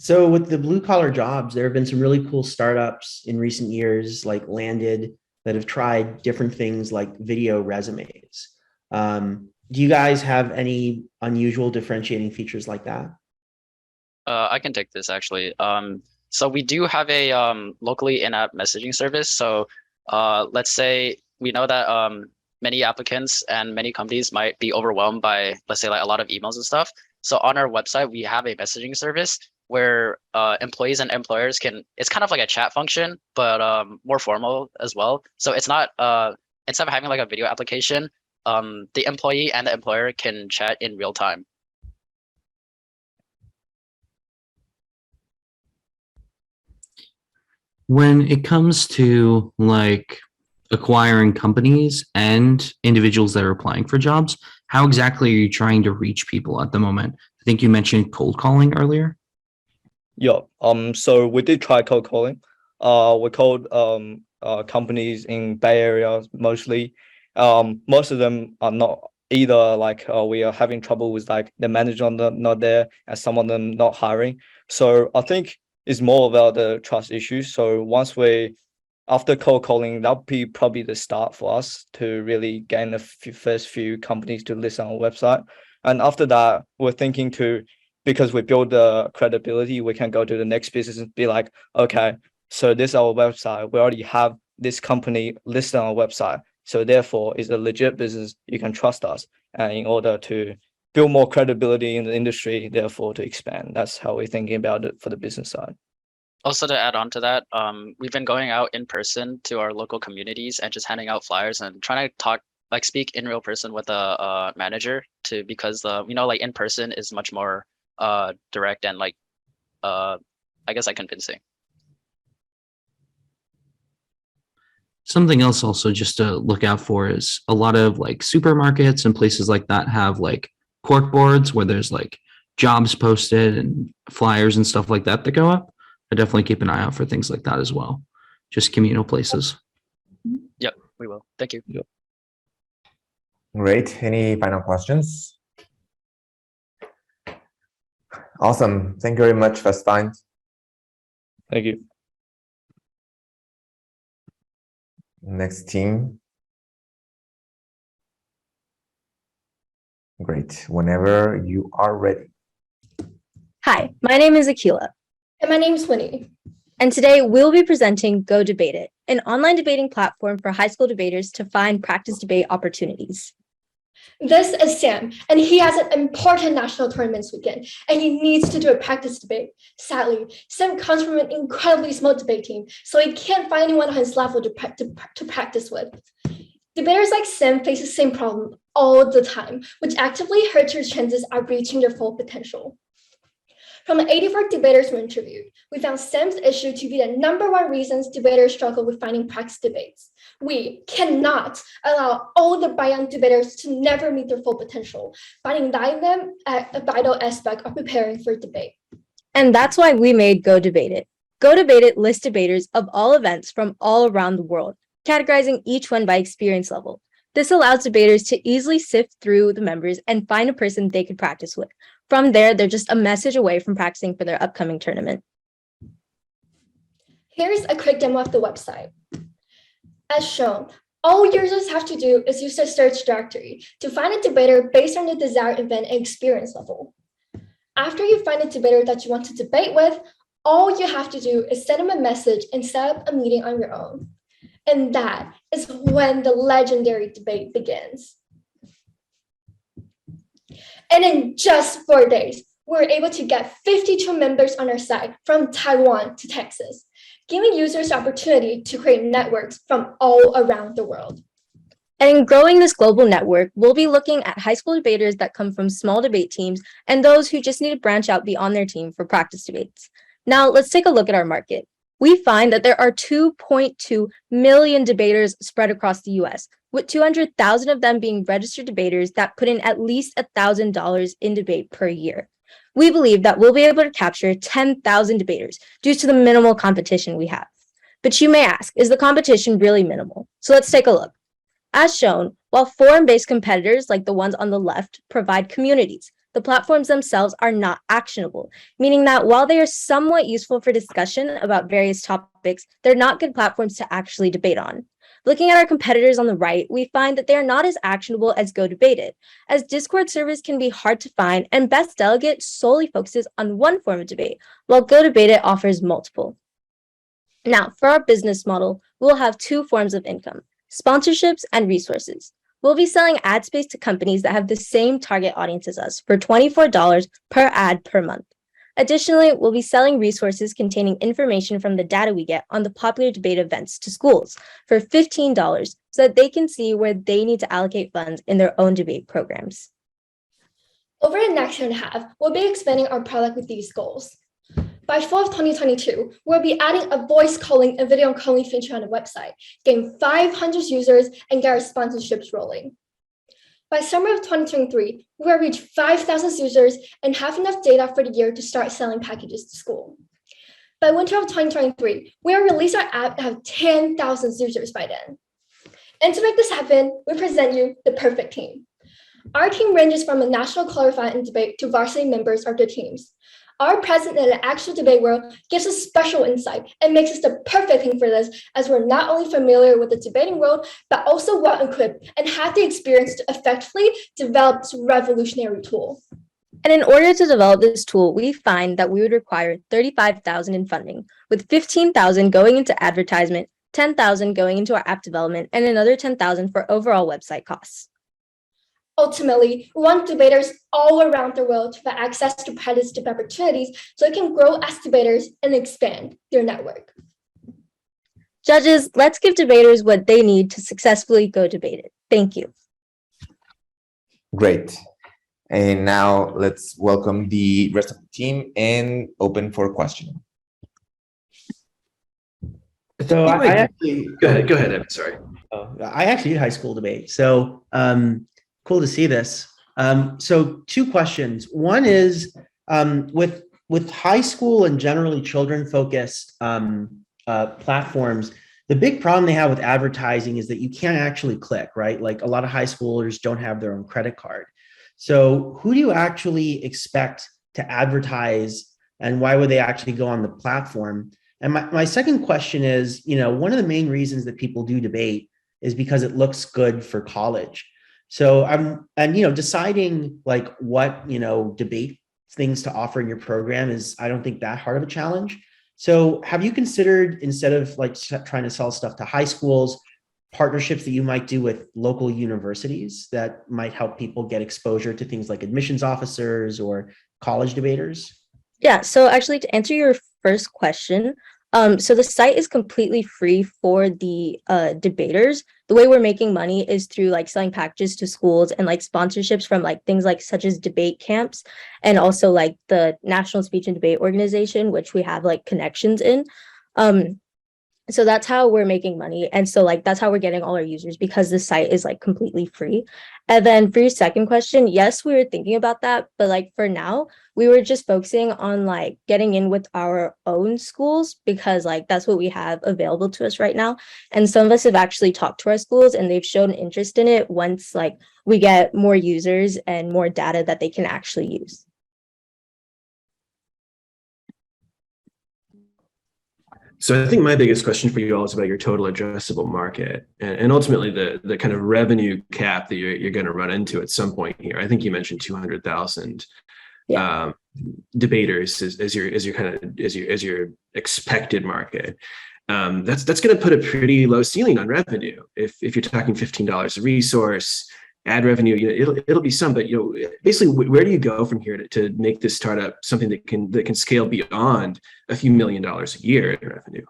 So with the blue collar jobs, there have been some really cool startups in recent years, like Landed, that have tried different things like video resumes. Do you guys have any unusual differentiating features like that? I can take this actually. So we do have a locally in-app messaging service. So let's say we know that many applicants and many companies might be overwhelmed by, let's say, like a lot of emails and stuff. So on our website, we have a messaging service where employees and employers it's kind of like a chat function, but more formal as well. So it's not, instead of having like a video application, the employee and the employer can chat in real time. When it comes to like acquiring companies and individuals that are applying for jobs, how exactly are you trying to reach people at the moment? I think you mentioned cold calling earlier. Yeah. So we did try cold calling. We called companies in Bay Area mostly. Most of them are not either like we are having trouble with like the manager not there, and some of them not hiring. So I think it's more about the trust issues. So after cold calling, that'll be probably the start for us to really gain the first few companies to list on our website. And after that, we're thinking because we build the credibility, we can go to the next business and be like, okay, so this is our website. We already have this company listed on our website. So therefore, it's a legit business. You can trust us. And in order to build more credibility in the industry, therefore to expand. That's how we're thinking about it for the business side. Also, to add on to that, we've been going out in person to our local communities and just handing out flyers and trying to speak in real person with a manager because like in person is much more direct and like I guess like convincing. Something else also just to look out for is a lot of like supermarkets and places like that have like cork boards where there's like jobs posted and flyers and stuff like that go up. I definitely keep an eye out for things like that as well. Just communal places. Yep, we will. Thank you. Yep. Great. Any final questions? Awesome. Thank you very much, FastFind. Thank you. Next team. Great. Whenever you are ready. Hi, my name is Akila. And my name's Winnie. And today we'll be presenting GoDebateIt, an online debating platform for high school debaters to find practice debate opportunities. This is Sam, and he has an important national tournament this weekend, and he needs to do a practice debate. Sadly, Sam comes from an incredibly small debate team, so he can't find anyone on his level to practice with. Debaters like Sam face the same problem all the time, which actively hurts your chances at reaching your full potential. From the 84 debaters we interviewed, we found Sam's issue to be the #1 reasons debaters struggle with finding practice debates. We cannot allow all the young debaters to never meet their full potential by denying them a vital aspect of preparing for debate. And that's why we made GoDebateIt. GoDebateIt lists debaters of all events from all around the world, categorizing each one by experience level. This allows debaters to easily sift through the members and find a person they could practice with. From there, they're just a message away from practicing for their upcoming tournament. Here's a quick demo of the website. As shown, all users have to do is use their search directory to find a debater based on their desired event and experience level. After you find a debater that you want to debate with, all you have to do is send them a message and set up a meeting on your own. And that is when the legendary debate begins. And in just 4 days, we were able to get 52 members on our site from Taiwan to Texas, giving users the opportunity to create networks from all around the world. And in growing this global network, we'll be looking at high school debaters that come from small debate teams and those who just need to branch out beyond their team for practice debates. Now, let's take a look at our market. We find that there are 2.2 million debaters spread across the US, with 200,000 of them being registered debaters that put in at least $1,000 in debate per year. We believe that we'll be able to capture 10,000 debaters due to the minimal competition we have. But you may ask, is the competition really minimal? So let's take a look. As shown, while forum-based competitors like the ones on the left provide communities, the platforms themselves are not actionable, meaning that while they are somewhat useful for discussion about various topics, they're not good platforms to actually debate on. Looking at our competitors on the right, we find that they are not as actionable as GoDebateIt, as Discord servers can be hard to find and Best Delegate solely focuses on one form of debate, while GoDebateIt offers multiple. Now, for our business model, we'll have two forms of income: sponsorships and resources. We'll be selling ad space to companies that have the same target audience as us for $24 per ad per month. Additionally, we'll be selling resources containing information from the data we get on the popular debate events to schools for $15 so that they can see where they need to allocate funds in their own debate programs. Over the next year and a half, we'll be expanding our product with these goals. By fall of 2022, we'll be adding a voice calling and video calling feature on the website, gain 500 users, and get our sponsorships rolling. By summer of 2023, we will reach 5,000 users and have enough data for the year to start selling packages to school. By winter of 2023, we will release our app and have 10,000 users by then. And to make this happen, we present you the perfect team. Our team ranges from a national qualifier and debate to varsity members of their teams. Our presence in the actual debate world gives us special insight and makes us the perfect thing for this, as we're not only familiar with the debating world, but also well-equipped and have the experience to effectively develop this revolutionary tool. And in order to develop this tool, we find that we would require $35,000 in funding, with $15,000 going into advertisement, $10,000 going into our app development, and another $10,000 for overall website costs. Ultimately, we want debaters all around the world to have access to practice debate opportunities so they can grow as debaters and expand their network. Judges, let's give debaters what they need to successfully go debate it. Thank you. Great. And now let's welcome the rest of the team and open for questioning. So I actually go ahead, Evan. Sorry. I actually did high school debate. So cool to see this. So two questions. One is with high school and generally children-focused platforms, the big problem they have with advertising is that you can't actually click, right? Like a lot of high schoolers don't have their own credit card. So who do you actually expect to advertise and why would they actually go on the platform? And my second question is, one of the main reasons that people do debate is because it looks good for college. So deciding like what, debate things to offer in your program is, I don't think that hard of a challenge. So have you considered, instead of like trying to sell stuff to high schools, partnerships that you might do with local universities that might help people get exposure to things like admissions officers or college debaters? Yeah, so actually to answer your first question, so the site is completely free for the debaters. The way we're making money is through like selling packages to schools and like sponsorships from like things like such as debate camps and also like the National Speech and Debate Organization, which we have like connections in. So that's how we're making money. And so like that's how we're getting all our users, because the site is like completely free. And then for your second question, yes, we were thinking about that, but like for now, we were just focusing on like getting in with our own schools, because like that's what we have available to us right now. And some of us have actually talked to our schools and they've shown interest in it once like we get more users and more data that they can actually use. So I think my biggest question for you all is about your total addressable market, and ultimately the kind of revenue cap that you're going to run into at some point here. I think you mentioned 200,000 debaters as your expected market. That's going to put a pretty low ceiling on revenue. If you're talking $15 a resource, ad revenue, it'll be some, but basically where do you go from here to make this startup something that can scale beyond a few $1 million a year in revenue?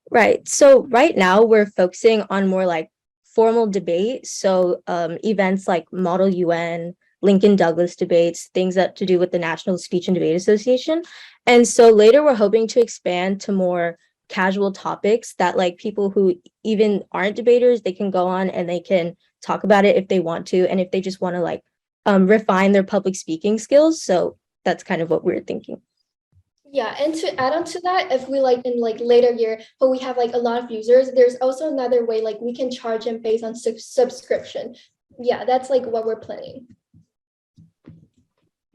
Right. So right now we're focusing on more like formal debate. So events like Model UN, Lincoln Douglas debates, things that to do with the National Speech and Debate Association. And so later we're hoping to expand to more casual topics that like people who even aren't debaters, they can go on and they can talk about it if they want to, and if they just want to like refine their public speaking skills. So that's kind of what we're thinking. Yeah, and to add on to that, if we like in like later year, but we have like a lot of users, there's also another way like we can charge them based on subscription. Yeah, that's like what we're planning.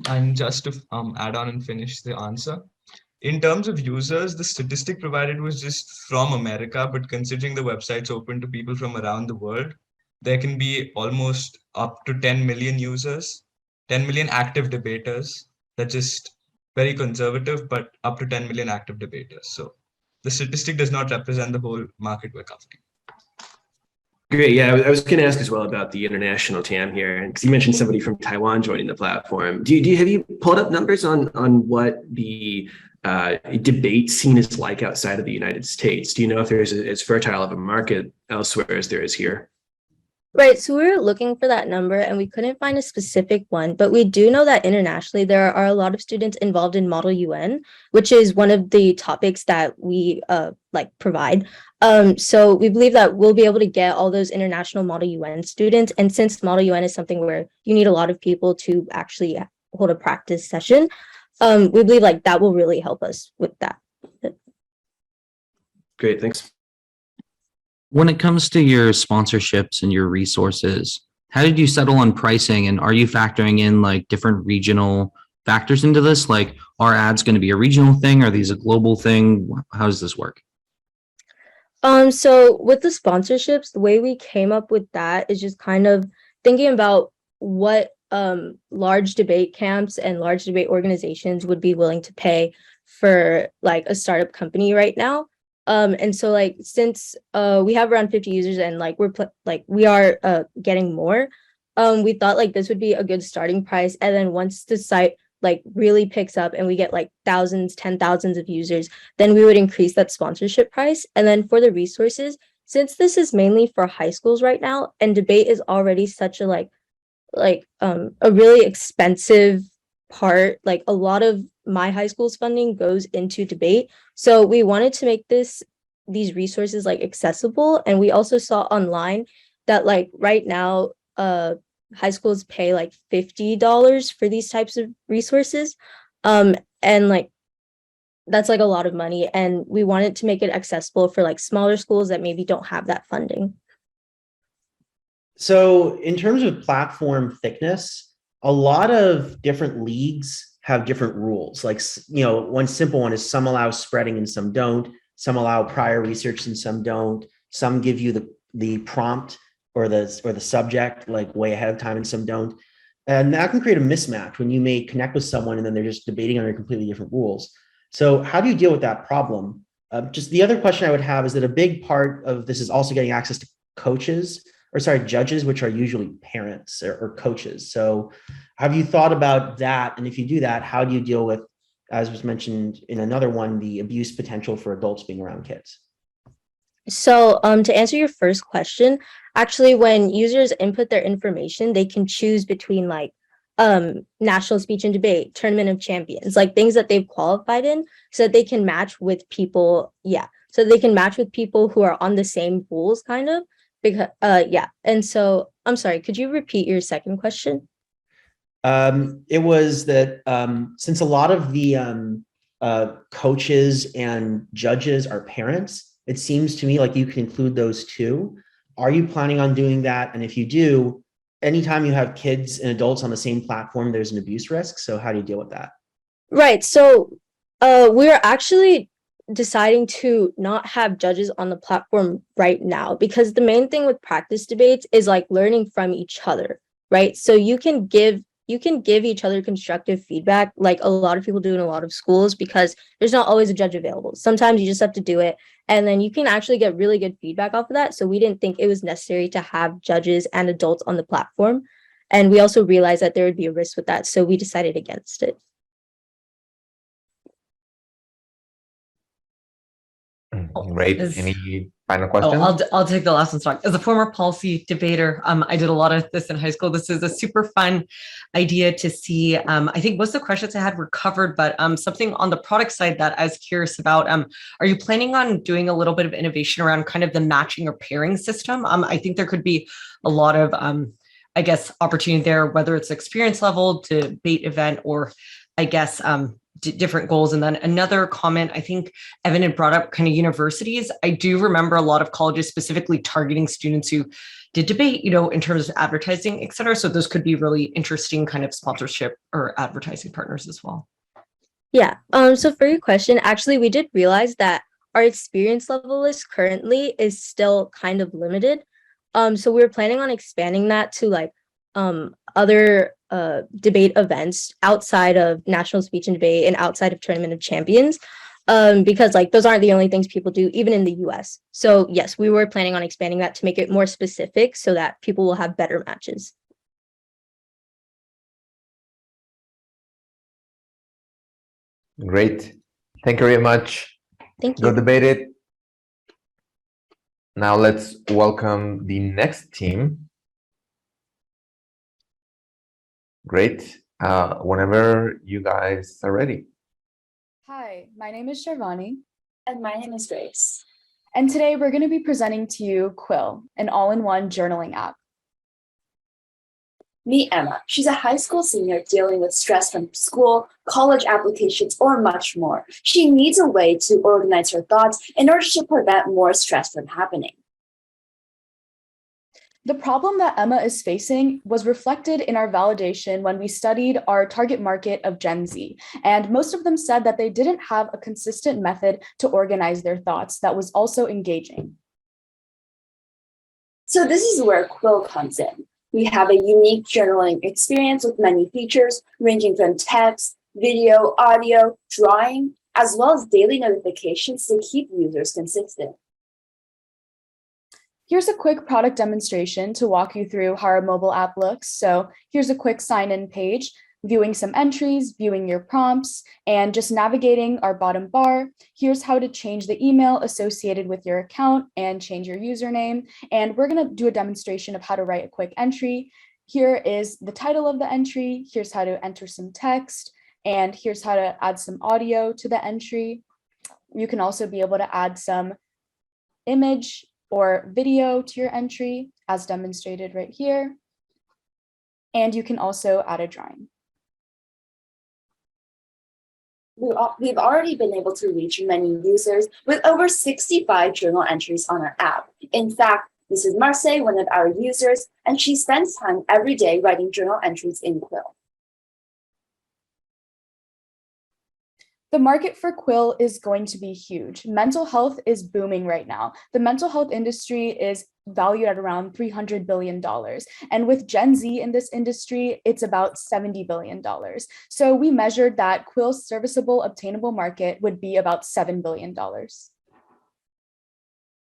And just to add on and finish the answer, in terms of users, the statistic provided was just from America, but considering the website's open to people from around the world, there can be almost up to 10 million users, 10 million active debaters. That's just very conservative, but up to 10 million active debaters. So the statistic does not represent the whole market we're covering. Great. Yeah, I was going to ask as well about the international TAM here, because you mentioned somebody from Taiwan joining the platform. Have you pulled up numbers on what the debate scene is like outside of the United States? Do you know if there's as fertile of a market elsewhere as there is here? Right. So we were looking for that number and we couldn't find a specific one, but we do know that internationally there are a lot of students involved in Model UN, which is one of the topics that we provide. So we believe that we'll be able to get all those international Model UN students. And since Model UN is something where you need a lot of people to actually hold a practice session, we believe like that will really help us with that. Great. Thanks. When it comes to your sponsorships and your resources, how did you settle on pricing? And are you factoring in like different regional factors into this? Like, are ads going to be a regional thing? Are these a global thing? How does this work? So with the sponsorships, the way we came up with that is just kind of thinking about what large debate camps and large debate organizations would be willing to pay for like a startup company right now. And so like since we have around 50 users and like we are getting more, we thought like this would be a good starting price. And then once the site like really picks up and we get like thousands, 10,000s of users, then we would increase that sponsorship price. And then for the resources, since this is mainly for high schools right now and debate is already such a a really expensive part, like a lot of my high school's funding goes into debate. So we wanted to make these resources like accessible. And we also saw online that like right now, high schools pay like $50 for these types of resources. And like, that's like a lot of money. And we wanted to make it accessible for like smaller schools that maybe don't have that funding. So in terms of platform thickness, a lot of different leagues have different rules. Like, one simple one is some allow spreading and some don't. Some allow prior research and some don't. Some give you the prompt or the subject like way ahead of time and some don't. And that can create a mismatch when you may connect with someone and then they're just debating under completely different rules. So how do you deal with that problem? Just the other question I would have is that a big part of this is also getting access to judges, which are usually parents or coaches. So have you thought about that? And if you do that, how do you deal with, as was mentioned in another one, the abuse potential for adults being around kids? So to answer your first question, actually, when users input their information, they can choose between like national speech and debate, tournament of champions, like things that they've qualified in so that they can match with people. Yeah. so they can match with people who are on the same goals, kind of. Because yeah. And so I'm sorry, could you repeat your second question? It was that since a lot of the coaches and judges are parents, it seems to me like you can include those too. Are you planning on doing that? And if you do, anytime you have kids and adults on the same platform, there's an abuse risk. So how do you deal with that? Right. So we're actually deciding to not have judges on the platform right now, because the main thing with practice debates is like learning from each other, right? So you can give each other constructive feedback, like a lot of people do in a lot of schools, because there's not always a judge available. Sometimes you just have to do it, and then you can actually get really good feedback off of that. So we didn't think it was necessary to have judges and adults on the platform. And we also realized that there would be a risk with that. So we decided against it. Great. Any final questions? I'll take the last one, Stock. As a former policy debater, I did a lot of this in high school. This is a super fun idea to see. I think most of the questions I had were covered, but something on the product side that I was curious about. Are you planning on doing a little bit of innovation around kind of the matching or pairing system? I think there could be a lot of, I guess, opportunity there, whether it's experience level, debate event, or I guess different goals. And then another comment, I think Evan had brought up kind of universities. I do remember a lot of colleges specifically targeting students who did debate, in terms of advertising, et cetera. So those could be really interesting kind of sponsorship or advertising partners as well. Yeah. So for your question, actually, we did realize that our experience level list currently is still kind of limited. So we were planning on expanding that to like other debate events outside of national speech and debate and outside of Tournament of Champions, because like those aren't the only things people do, even in the US. So yes, we were planning on expanding that to make it more specific so that people will have better matches. Great. Thank you very much. Thank you. Go debate it. Now let's welcome the next team. Great. Whenever you guys are ready. Hi, my name is Sharvani. And my name is Grace. And today we're going to be presenting to you Quill, an all-in-one journaling app. Meet Emma. She's a high school senior dealing with stress from school, college applications, or much more. She needs a way to organize her thoughts in order to prevent more stress from happening. The problem that Emma is facing was reflected in our validation when we studied our target market of Gen Z. And most of them said that they didn't have a consistent method to organize their thoughts that was also engaging. So this is where Quill comes in. We have a unique journaling experience with many features ranging from text, video, audio, drawing, as well as daily notifications to keep users consistent. Here's a quick product demonstration to walk you through how our mobile app looks. So here's a quick sign-in page, viewing some entries, viewing your prompts, and just navigating our bottom bar. Here's how to change the email associated with your account and change your username. And we're going to do a demonstration of how to write a quick entry. Here is the title of the entry. Here's how to enter some text. And here's how to add some audio to the entry. You can also be able to add some image or video to your entry, as demonstrated right here. And you can also add a drawing. We've already been able to reach many users with over 65 journal entries on our app. In fact, this is Marseille, one of our users, and she spends time every day writing journal entries in Quill. The market for Quill is going to be huge. Mental health is booming right now. The mental health industry is valued at around $300 billion. And with Gen Z in this industry, it's about $70 billion. So we measured that Quill's serviceable obtainable market would be about $7 billion.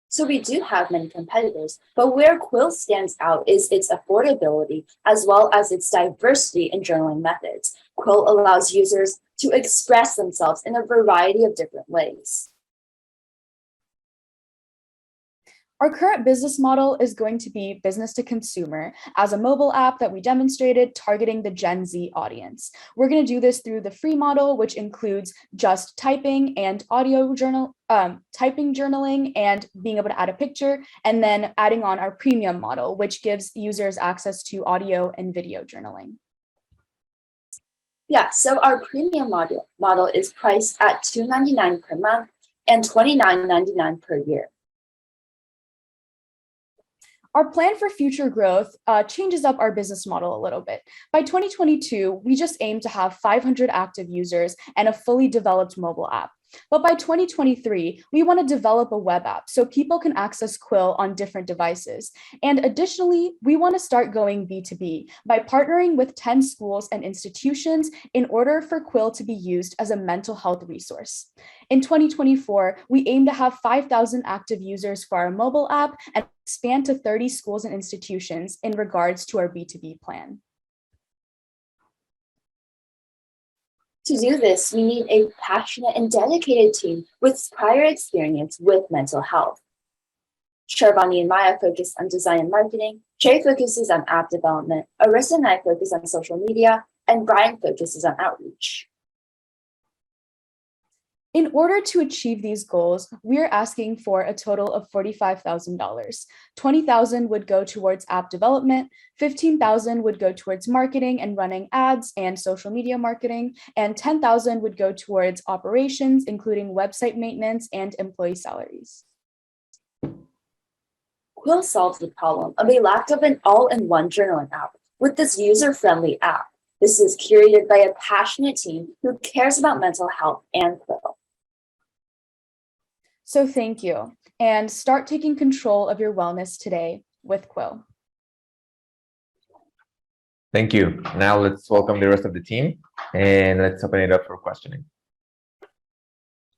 So we do have many competitors, but where Quill stands out is its affordability, as well as its diversity in journaling methods. Quill allows users to express themselves in a variety of different ways. Our current business model is going to be business to consumer as a mobile app that we demonstrated targeting the Gen Z audience. We're going to do this through the free model, which includes just typing and typing journaling and being able to add a picture, and then adding on our premium model, which gives users access to audio and video journaling. Yeah, so our premium model is priced at $2.99 per month and $29.99 per year. Our plan for future growth changes up our business model a little bit. By 2022, we just aim to have 500 active users and a fully developed mobile app. But by 2023, we want to develop a web app so people can access Quill on different devices. And additionally, we want to start going B2B by partnering with 10 schools and institutions in order for Quill to be used as a mental health resource. In 2024, we aim to have 5,000 active users for our mobile app and expand to 30 schools and institutions in regards to our B2B plan. To do this, we need a passionate and dedicated team with prior experience with mental health. Sharvani and Maya focus on design and marketing, Trey focuses on app development, Arissa and I focus on social media, and Brian focuses on outreach. In order to achieve these goals, we are asking for a total of $45,000. $20,000 would go towards app development, $15,000 would go towards marketing and running ads and social media marketing, and $10,000 would go towards operations, including website maintenance and employee salaries. Quill solves the problem of a lack of an all-in-one journaling app with this user-friendly app. This is curated by a passionate team who cares about mental health and Quill. So thank you, and start taking control of your wellness today with Quill. Thank you. Now let's welcome the rest of the team and let's open it up for questioning.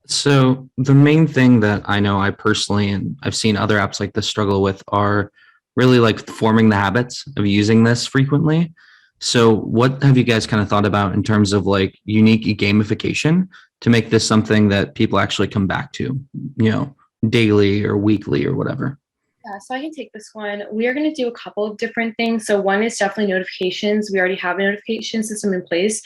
So the main thing that I know I personally, and I've seen other apps like this struggle with, are really like forming the habits of using this frequently. So what have you guys kind of thought about in terms of like unique gamification to make this something that people actually come back to, you know, daily or weekly or whatever? Yeah, so I can take this one. We are going to do a couple of different things. So one is definitely notifications. We already have a notification system in place.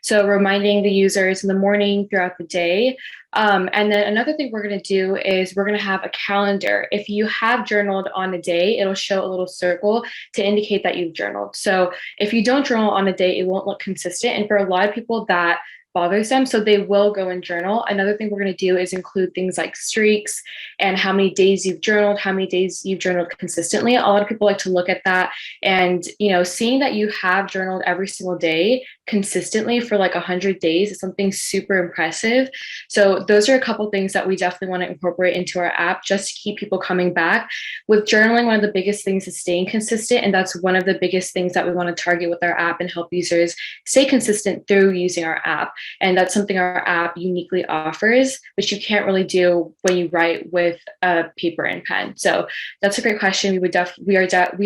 So reminding the users in the morning, throughout the day. And then another thing we're going to do is we're going to have a calendar. If you have journaled on a day, it'll show a little circle to indicate that you've journaled. So if you don't journal on a day, it won't look consistent. And for a lot of people, that bothers them, so they will go and journal. Another thing we're going to do is include things like streaks and how many days you've journaled, how many days you've journaled consistently. A lot of people like to look at that, and seeing that you have journaled every single day consistently for like 100 days is something super impressive. So those are a couple things that we definitely want to incorporate into our app just to keep people coming back. With journaling, one of the biggest things is staying consistent, and that's one of the biggest things that we want to target with our app and help users stay consistent through using our app. And that's something our app uniquely offers, which you can't really do when you write with a paper and pen. So that's a great question. We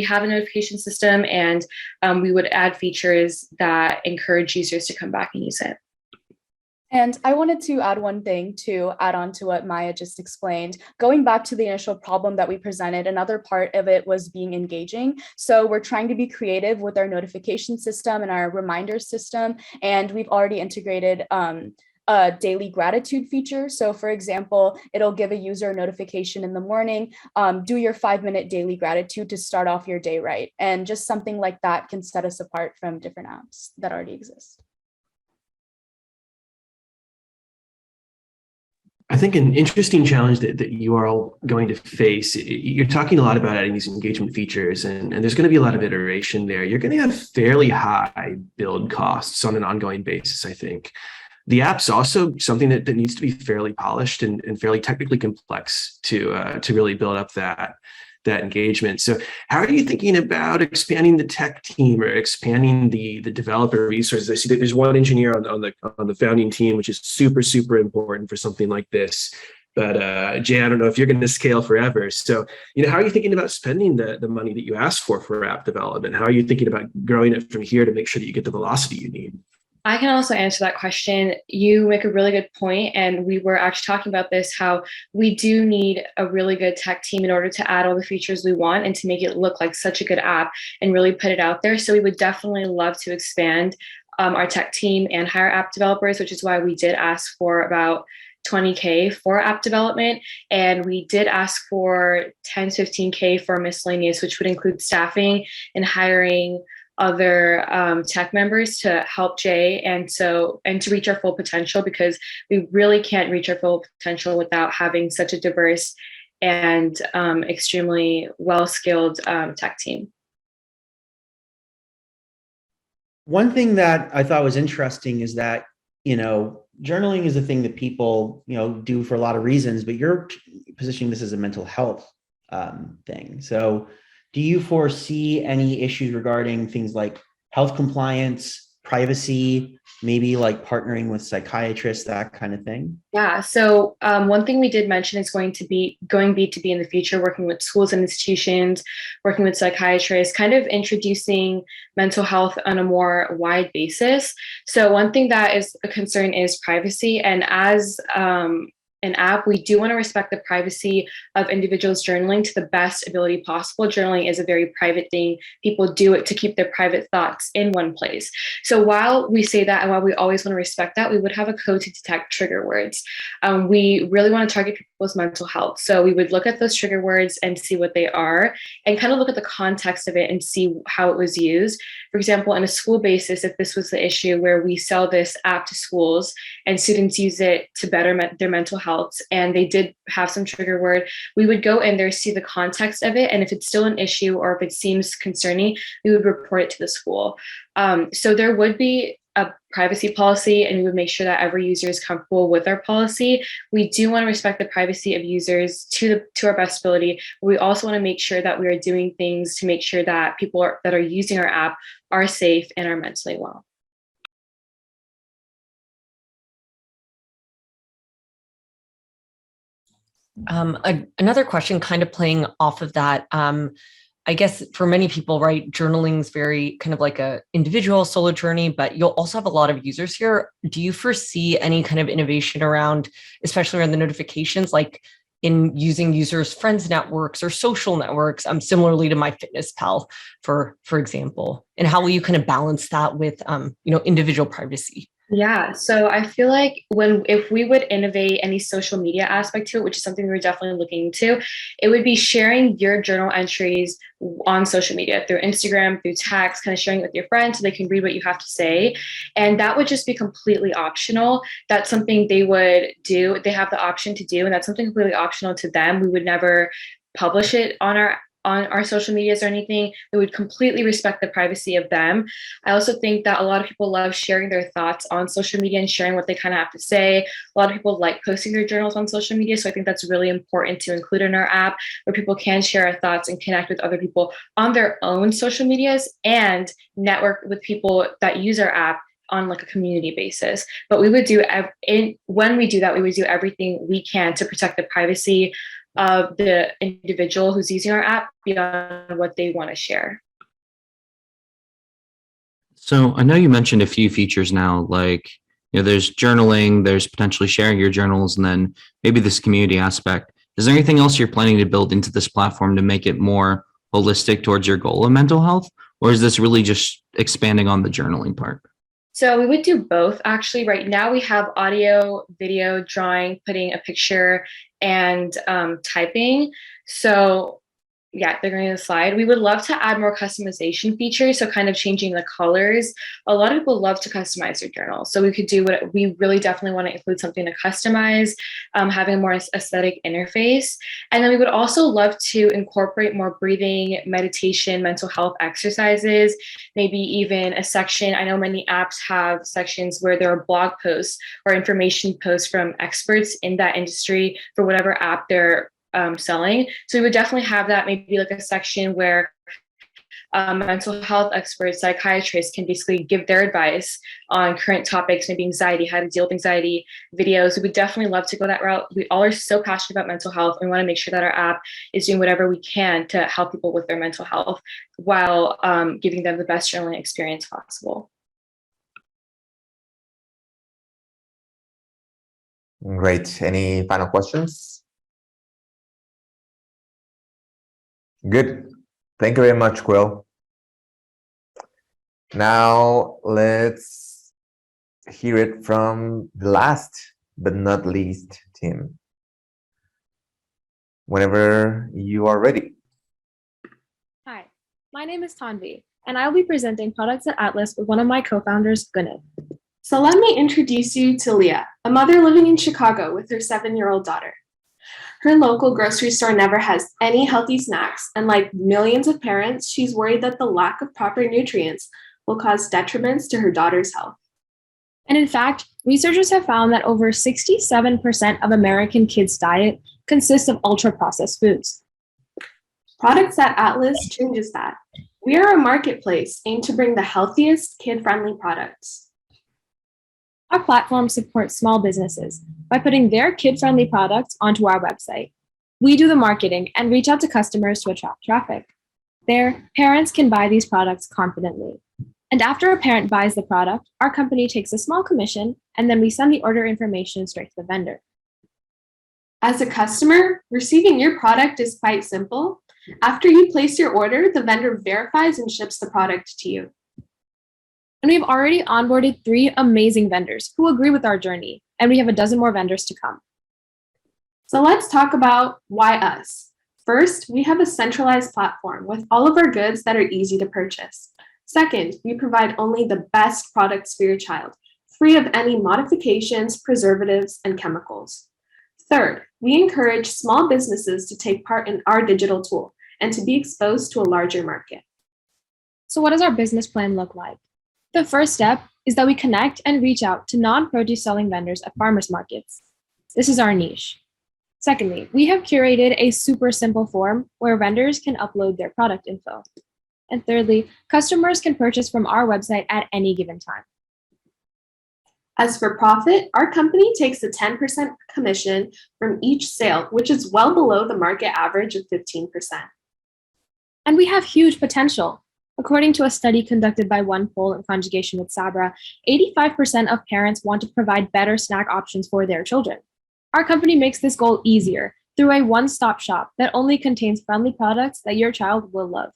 have a notification system, and we would add features that encourage users to come back and use it. And I wanted to add one thing to add on to what Maya just explained. Going back to the initial problem that we presented, another part of it was being engaging. So we're trying to be creative with our notification system and our reminder system. And we've already integrated a daily gratitude feature. So for example, it'll give a user a notification in the morning, do your 5-minute daily gratitude to start off your day right. And just something like that can set us apart from different apps that already exist. I think an interesting challenge that you are all going to face, you're talking a lot about adding these engagement features, and there's going to be a lot of iteration there. You're going to have fairly high build costs on an ongoing basis, I think. The app's also something that needs to be fairly polished and fairly technically complex to really build up that engagement. So how are you thinking about expanding the tech team or expanding the developer resources? I see that there's one engineer on the founding team, which is super, super important for something like this. But Jay, I don't know if you're going to scale forever. So, how are you thinking about spending the money that you ask for app development? How are you thinking about growing it from here to make sure that you get the velocity you need? I can also answer that question. You make a really good point, and we were actually talking about this, how we do need a really good tech team in order to add all the features we want and to make it look like such a good app and really put it out there. So we would definitely love to expand our tech team and hire app developers, which is why we did ask for about 20K for app development. And we did ask for 10, 15K for miscellaneous, which would include staffing and hiring other tech members to help Jay and to reach our full potential, because we really can't reach our full potential without having such a diverse and extremely well-skilled tech team. One thing that I thought was interesting is that, journaling is a thing that people, do for a lot of reasons, but you're positioning this as a mental health thing. So do you foresee any issues regarding things like health compliance, privacy, maybe like partnering with psychiatrists, that kind of thing? Yeah. So one thing we did mention is going B2B in the future, working with schools and institutions, working with psychiatrists, kind of introducing mental health on a more wide basis. So one thing that is a concern is privacy. And as an app, we do want to respect the privacy of individuals journaling to the best ability possible. Journaling is a very private thing. People do it to keep their private thoughts in one place. So while we say that, and while we always want to respect that, we would have a code to detect trigger words. We really want to target people's mental health. So we would look at those trigger words and see what they are, and kind of look at the context of it and see how it was used. For example, on a school basis, if this was the issue where we sell this app to schools and students use it to better their mental health, and they did have some trigger word, we would go in there, see the context of it, and if it's still an issue or if it seems concerning, we would report it to the school. So there would be a privacy policy, and we would make sure that every user is comfortable with our policy. We do want to respect the privacy of users to our best ability. We also want to make sure that we are doing things to make sure that people that are using our app are safe and are mentally well. Another question kind of playing off of that. I guess for many people, right, journaling is very kind of like a individual solo journey, but you'll also have a lot of users here. Do you foresee any kind of innovation around, especially around the notifications, like in using users' friends networks or social networks, similarly to MyFitnessPal, for example? And how will you kind of balance that with, individual privacy? Yeah, so I feel like if we would innovate any social media aspect to it, which is something we're definitely looking into, it would be sharing your journal entries on social media through Instagram, through text, kind of sharing it with your friends so they can read what you have to say. And that would just be completely optional. That's something they would do. They have the option to do, and that's something completely optional to them. We would never publish it on our social medias or anything. We would completely respect the privacy of them. I also think that a lot of people love sharing their thoughts on social media and sharing what they kind of have to say. A lot of people like posting their journals on social media. So I think that's really important to include in our app, where people can share our thoughts and connect with other people on their own social medias and network with people that use our app on like a community basis. But we would do, when we do that, we would do everything we can to protect the privacy of the individual who's using our app beyond what they want to share. So I know you mentioned a few features now, like, there's journaling, there's potentially sharing your journals, and then maybe this community aspect. Is there anything else you're planning to build into this platform to make it more holistic towards your goal of mental health? Or is this really just expanding on the journaling part? So we would do both. Actually, right now we have audio, video, drawing, putting a picture, and typing. So yeah, they're going to the slide. We would love to add more customization features. So kind of changing the colors. A lot of people love to customize their journal. So we could do what we really definitely want to include something to customize, having a more aesthetic interface. And then we would also love to incorporate more breathing, meditation, mental health exercises, maybe even a section. I know many apps have sections where there are blog posts or information posts from experts in that industry for whatever app they're selling. So we would definitely have that, maybe like a section where mental health experts, psychiatrists can basically give their advice on current topics, maybe anxiety, how to deal with anxiety, videos. We would definitely love to go that route. We all are so passionate about mental health. We want to make sure that our app is doing whatever we can to help people with their mental health while giving them the best journaling experience possible. Great. Any final questions? Good. Thank you very much, Quill. Now let's hear it from the last but not least team. Whenever you are ready. Hi, my name is Tanvi, and I will be presenting products at Atlas with one of my co-founders, Gunit. So let me introduce you to Leah, a mother living in Chicago with her 7-year-old daughter. Her local grocery store never has any healthy snacks, and like millions of parents, she's worried that the lack of proper nutrients will cause detriments to her daughter's health. And in fact, researchers have found that over 67% of American kids' diet consists of ultra-processed foods. Products at Atlas changes that. We are a marketplace aimed to bring the healthiest, kid-friendly products. Our platform supports small businesses by putting their kid-friendly products onto our website. We do the marketing and reach out to customers to attract traffic. There, parents can buy these products confidently. And after a parent buys the product, our company takes a small commission, and then we send the order information straight to the vendor. As a customer, receiving your product is quite simple. After you place your order, the vendor verifies and ships the product to you. And we've already onboarded 3 amazing vendors who agree with our journey, and we have a dozen more vendors to come. So let's talk about why us. First, we have a centralized platform with all of our goods that are easy to purchase. Second, we provide only the best products for your child, free of any modifications, preservatives, and chemicals. Third, we encourage small businesses to take part in our digital tool and to be exposed to a larger market. So what does our business plan look like? The first step is that we connect and reach out to non-produce selling vendors at farmers markets. This is our niche. Secondly, we have curated a super simple form where vendors can upload their product info. And thirdly, customers can purchase from our website at any given time. As for profit, our company takes a 10% commission from each sale, which is well below the market average of 15%. And we have huge potential. According to a study conducted by OnePoll in conjugation with Sabra, 85% of parents want to provide better snack options for their children. Our company makes this goal easier through a one-stop shop that only contains friendly products that your child will love.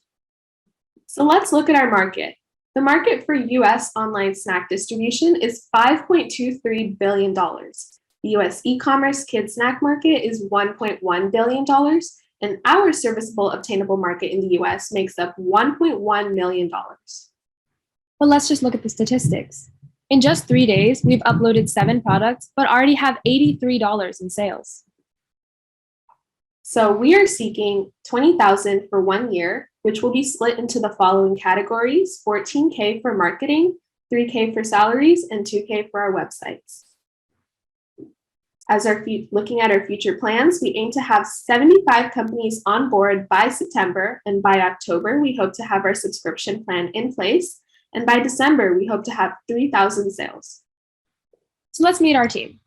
So let's look at our market. The market for US online snack distribution is $5.23 billion. The US e-commerce kids snack market is $1.1 billion, and our serviceable obtainable market in the US makes up $1.1 million. But let's just look at the statistics. In just 3 days, we've uploaded 7 products, but already have $83 in sales. So we are seeking $20,000 for 1 year, which will be split into the following categories: $14K for marketing, $3K for salaries, and $2K for our websites. As looking at our future plans, we aim to have 75 companies on board by September, and by October, we hope to have our subscription plan in place, and by December, we hope to have 3,000 sales. So let's meet our team.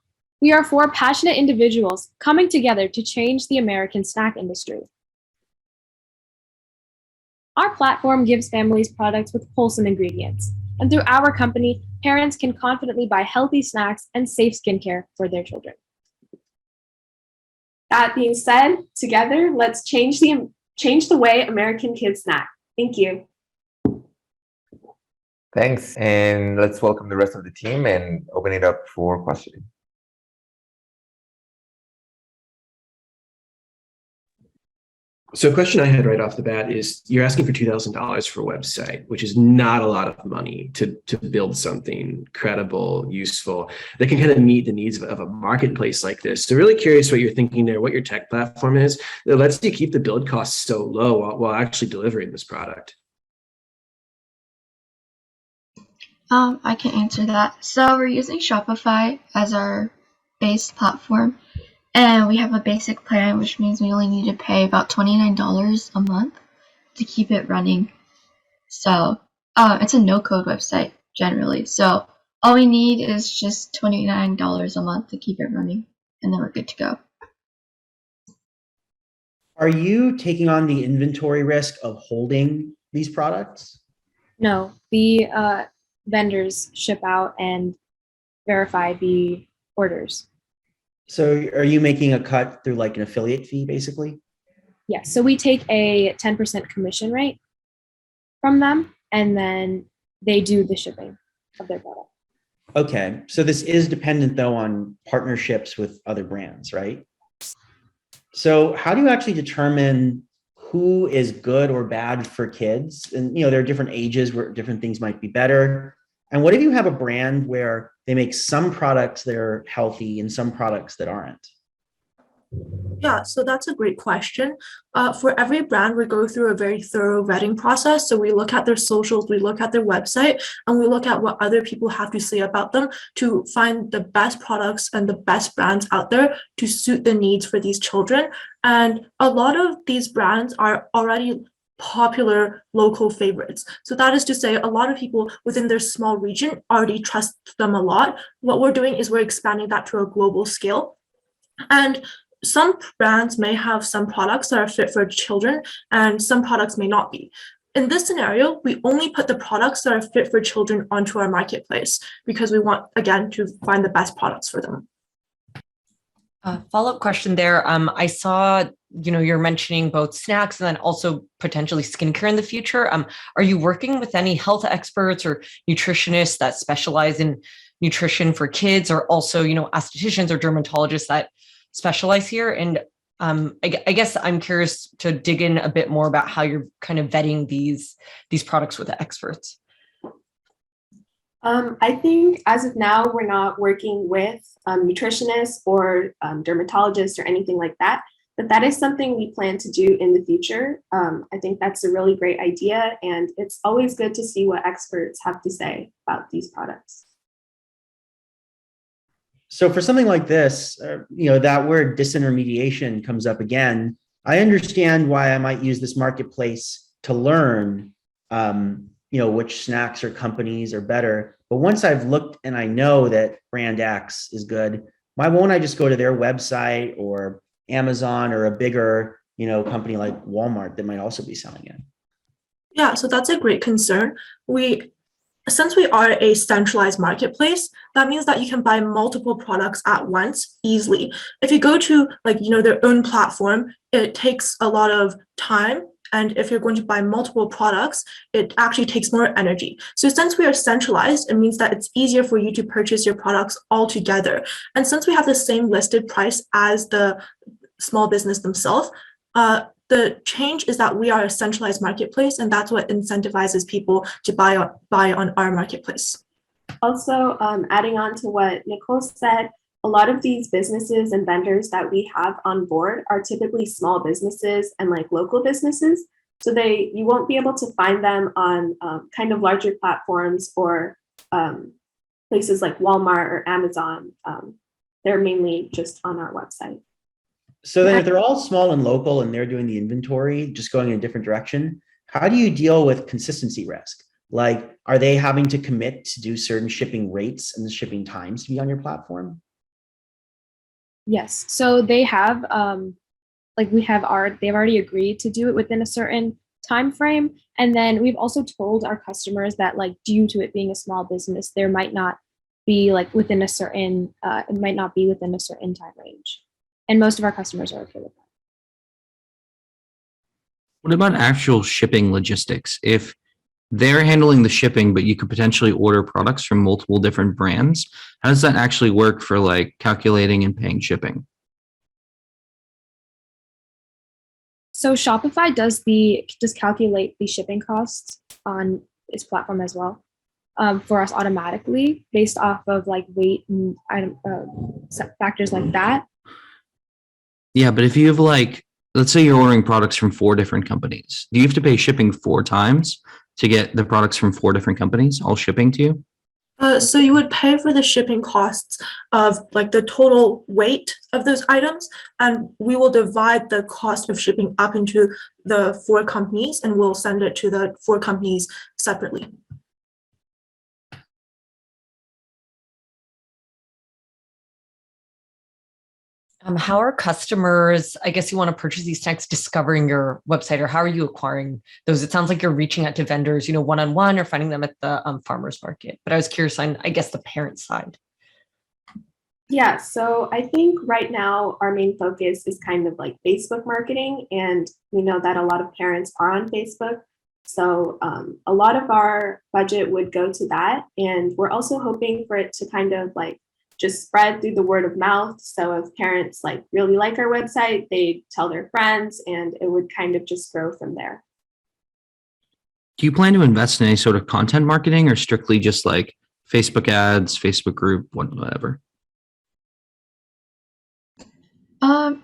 We are 4 passionate individuals coming together to change the American snack industry. Our platform gives families products with wholesome ingredients, and through our company, parents can confidently buy healthy snacks and safe skincare for their children. That being said, together, let's change the way American kids snack. Thank you. Thanks. And let's welcome the rest of the team and open it up for questioning. So a question I had right off the bat is, you're asking for $2,000 for a website, which is not a lot of money to build something credible, useful, that can kind of meet the needs of a marketplace like this. So really curious what you're thinking there, what your tech platform is that lets you keep the build costs so low while actually delivering this product. I can answer that. So we're using Shopify as our base platform. And we have a basic plan, which means we only need to pay about $29 a month to keep it running. So it's a no-code website generally. So all we need is just $29 a month to keep it running, and then we're good to go. Are you taking on the inventory risk of holding these products? No, the vendors ship out and verify the orders. So are you making a cut through like an affiliate fee, basically? Yes. So we take a 10% commission rate from them, and then they do the shipping of their product. Okay. So this is dependent though on partnerships with other brands, right? So how do you actually determine who is good or bad for kids? And there are different ages where different things might be better. And what if you have a brand where they make some products that are healthy and some products that aren't? Yeah, so that's a great question. For every brand, we go through a very thorough vetting process. So we look at their socials, we look at their website, and we look at what other people have to say about them to find the best products and the best brands out there to suit the needs for these children. And a lot of these brands are already popular local favorites. So that is to say, a lot of people within their small region already trust them a lot. What we're doing is we're expanding that to a global scale. And some brands may have some products that are fit for children and some products may not be. In this scenario, we only put the products that are fit for children onto our marketplace because we want, again, to find the best products for them. Follow-up question there. I saw, you're mentioning both snacks and then also potentially skincare in the future. Are you working with any health experts or nutritionists that specialize in nutrition for kids, or also, estheticians or dermatologists that specialize here? And I guess I'm curious to dig in a bit more about how you're kind of vetting these products with the experts. I think as of now, we're not working with nutritionists or dermatologists or anything like that, but that is something we plan to do in the future. I think that's a really great idea, and it's always good to see what experts have to say about these products. So for something like this, that word disintermediation comes up again. I understand why I might use this marketplace to learn, which snacks or companies are better. But once I've looked and I know that brand X is good, why won't I just go to their website or Amazon or a bigger, company like Walmart that might also be selling it? Yeah, so that's a great concern. Since we are a centralized marketplace, that means that you can buy multiple products at once easily. If you go to their own platform, it takes a lot of time. And if you're going to buy multiple products, it actually takes more energy. So since we are centralized, it means that it's easier for you to purchase your products all together. And since we have the same listed price as the small business themselves, the change is that we are a centralized marketplace, and that's what incentivizes people to buy on our marketplace. Also, adding on to what Nicole said, a lot of these businesses and vendors that we have on board are typically small businesses and local businesses. So you won't be able to find them on kind of larger platforms or places like Walmart or Amazon. They're mainly just on our website. So then if they're all small and local and they're doing the inventory, just going in a different direction, how do you deal with consistency risk? Like, are they having to commit to do certain shipping rates and shipping times to be on your platform? Yes. So they have, they've already agreed to do it within a certain time frame. And then we've also told our customers that due to it being a small business, there might not be within a certain, it might not be within a certain time range. And most of our customers are okay with that. What about actual shipping logistics? If they're handling the shipping, but you could potentially order products from multiple different brands, how does that actually work for calculating and paying shipping? So Shopify does calculate the shipping costs on its platform as well for us automatically based off of weight and factors like that. Yeah, but if you have let's say you're ordering products from 4 different companies, do you have to pay shipping 4 times to get the products from 4 different companies, all shipping to you? So you would pay for the shipping costs of the total weight of those items, and we will divide the cost of shipping up into the 4 companies, and we'll send it to the 4 companies separately. How are customers, I guess you want to purchase these snacks, discovering your website, or how are you acquiring those? It sounds like you're reaching out to vendors, one-on-one, or finding them at the farmer's market. But I was curious on, I guess, the parent side. Yeah, so I think right now our main focus is kind of like Facebook marketing, and we know that a lot of parents are on Facebook. So a lot of our budget would go to that, and we're also hoping for it to kind of like just spread through the word of mouth. So if parents like really like our website, they tell their friends, and it would kind of just grow from there. Do you plan to invest in any sort of content marketing or strictly just like Facebook ads, Facebook group, whatever?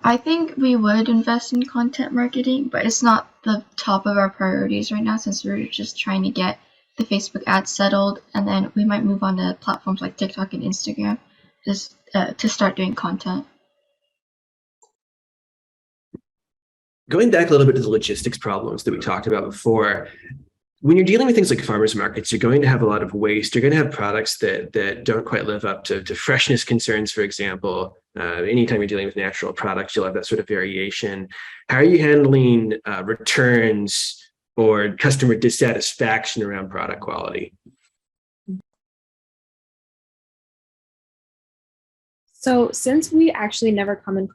I think we would invest in content marketing, but it's not the top of our priorities right now since we're just trying to get the Facebook ads settled, and then we might move on to platforms like TikTok and Instagram just to start doing content. Going back a little bit to the logistics problems that we talked about before, when you're dealing with things like farmers markets, you're going to have a lot of waste. You're going to have products that don't quite live up to freshness concerns, for example. Anytime you're dealing with natural products, you'll have that sort of variation. How are you handling returns or customer dissatisfaction around product quality? So since we actually never come in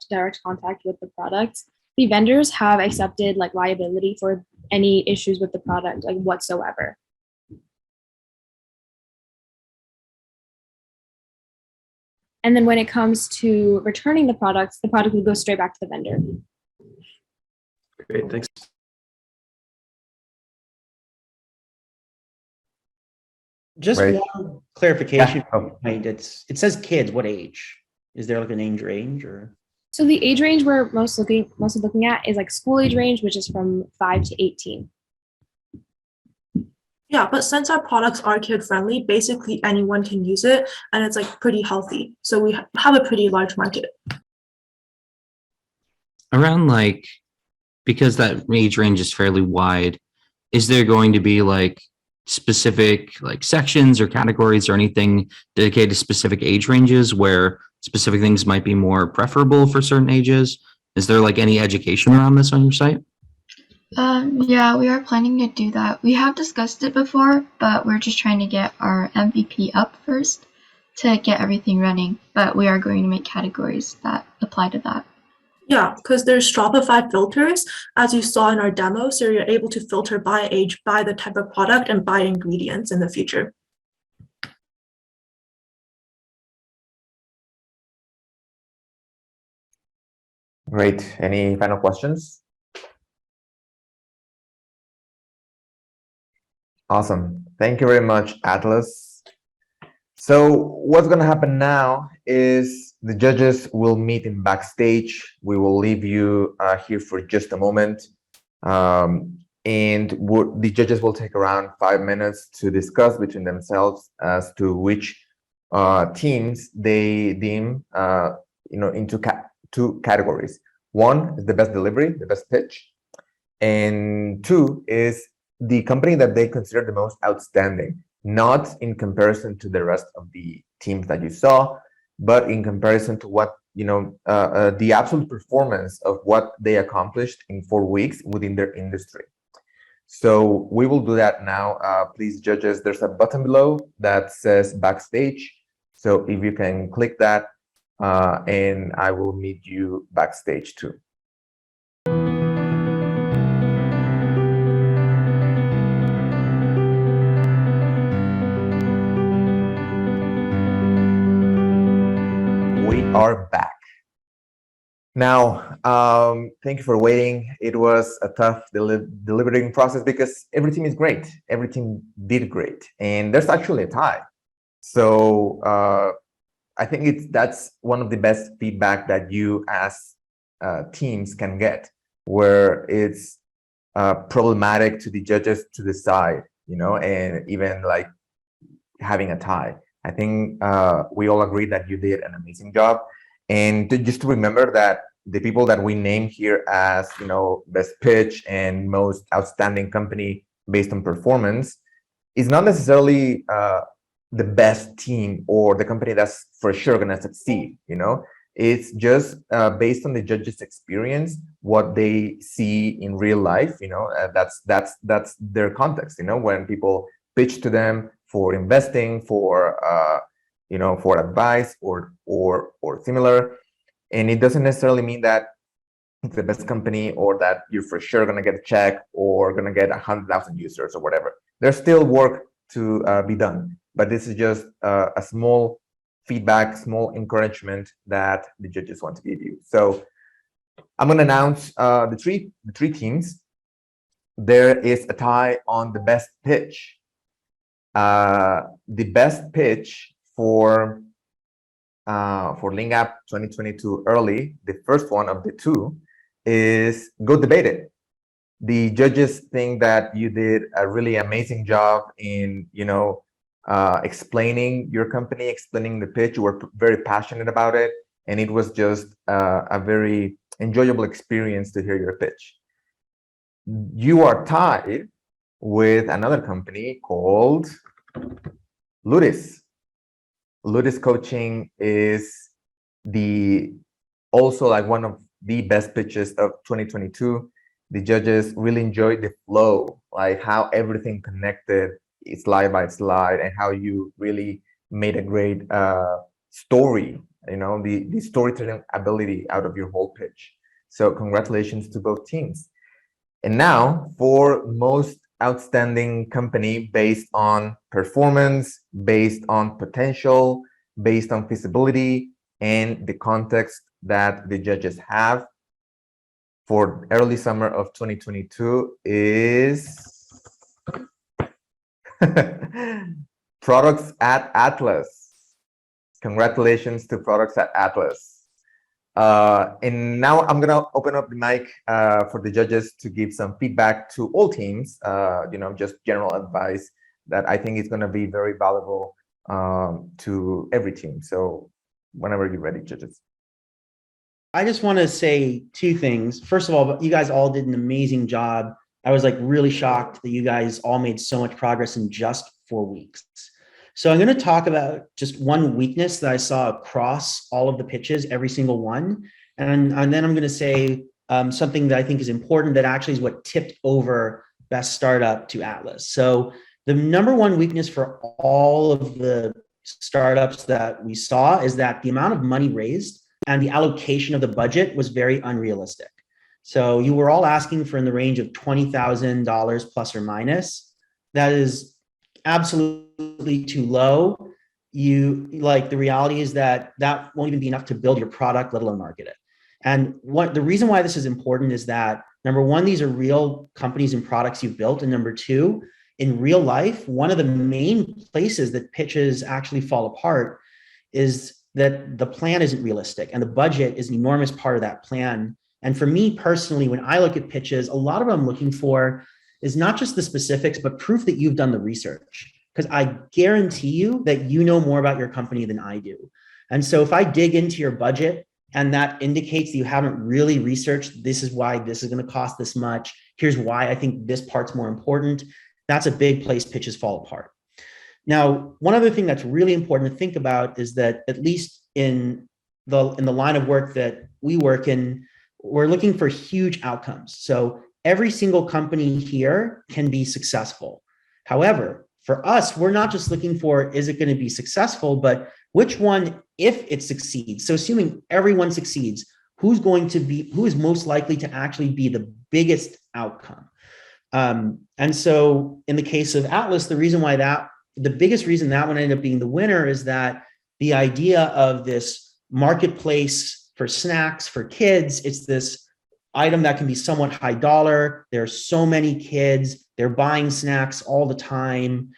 direct contact with the product, the vendors have accepted like liability for any issues with the product, like whatsoever. And then when it comes to returning the product would go straight back to the vendor. Great, thanks. Just Right. one clarification. Yeah. It says kids. What age? Is there like an age range or? So the age range we're mostly looking at is like school age range, which is from 5 to 18. Yeah, but since our products are kid friendly, basically anyone can use it, and it's like pretty healthy. So we have a pretty large market. Around like, because that age range is fairly wide, is there going to be like specific like sections or categories or anything dedicated to specific age ranges where specific things might be more preferable for certain ages? Is there like any education around this on your site? Yeah, we are planning to do that. We have discussed it before, but we're just trying to get our MVP up first to get everything running. But we are going to make categories that apply to that. Yeah, because there's Shopify filters, as you saw in our demo, so you're able to filter by age, by the type of product, and by ingredients in the future. Great. Any final questions? Awesome. Thank you very much, Atlas. So what's going to happen now is the judges will meet in backstage. We will leave you here for just a moment. And the judges will take around 5 minutes to discuss between themselves as to which teams they deem into two categories. One is the best delivery, the best pitch, and two is the company that they consider the most outstanding, not in comparison to the rest of the teams that you saw, but in comparison to what the absolute performance of what they accomplished in 4 weeks within their industry. So we will do that now. Please, judges, there's a button below that says backstage. So if you can click that, and I will meet you backstage too. We are back. Now, thank you for waiting. It was a tough deliberating process because every team is great. Every team did great. And there's actually a tie. So I think that's one of the best feedback that you as teams can get, where it's problematic to the judges to decide, and even like having a tie. I think we all agree that you did an amazing job. And just to remember that the people that we name here as, best pitch and most outstanding company based on performance is not necessarily the best team or the company that's for sure going to succeed. It's just based on the judges' experience, what they see in real life. That's their context. When people pitch to them for investing, for for advice or similar. And it doesn't necessarily mean that it's the best company or that you're for sure going to get a check or going to get 100,000 users or whatever. There's still work to be done, but this is just a small feedback, small encouragement that the judges want to give you. So I'm going to announce the three teams. There is a tie on the best pitch. The best pitch for Leangap 2022 early, the first one of the two, is GoDebateIt. The judges think that you did a really amazing job in explaining your company, explaining the pitch. You were very passionate about it, and it was just a very enjoyable experience to hear your pitch. You are tied with another company called Ludis. Ludis Coaching is also like one of the best pitches of 2022. The judges really enjoyed the flow, like how everything connected slide by slide, and how you really made a great story, the storytelling ability out of your whole pitch. So congratulations to both teams. And now for most outstanding company based on performance, based on potential, based on feasibility, and the context that the judges have for early summer of 2022 is Products at Atlas. Congratulations to Products at Atlas. And now I'm going to open up the mic for the judges to give some feedback to all teams, just general advice that I think is going to be very valuable to every team. So whenever you're ready, judges. I just want to say two things. First of all, you guys all did an amazing job. I was like really shocked that you guys all made so much progress in just 4 weeks. So I'm going to talk about just one weakness that I saw across all of the pitches, every single one. And then I'm going to say something that I think is important that actually is what tipped over Best Startup to Atlas. So the number one weakness for all of the startups that we saw is that the amount of money raised and the allocation of the budget was very unrealistic. So you were all asking for in the range of $20,000 plus or minus. That is absolutely too low. The reality is that won't even be enough to build your product, let alone market it. And the reason why this is important is that, number one, these are real companies and products you've built. And number two, in real life, one of the main places that pitches actually fall apart is that the plan isn't realistic and the budget is an enormous part of that plan. And for me personally, when I look at pitches, a lot of what I'm looking for is not just the specifics, but proof that you've done the research. Because I guarantee you that you know more about your company than I do. And so if I dig into your budget and that indicates that you haven't really researched, this is why this is going to cost this much, here's why I think this part's more important, that's a big place pitches fall apart. Now, one other thing that's really important to think about is that, at least in the line of work that we work in, we're looking for huge outcomes. So every single company here can be successful. However, for us, we're not just looking for, is it going to be successful, but which one, if it succeeds. So assuming everyone succeeds, who is most likely to actually be the biggest outcome? And so in the case of Atlas, the biggest reason that one ended up being the winner is that the idea of this marketplace for snacks for kids, it's this item that can be somewhat high dollar. There are so many kids, they're buying snacks all the time.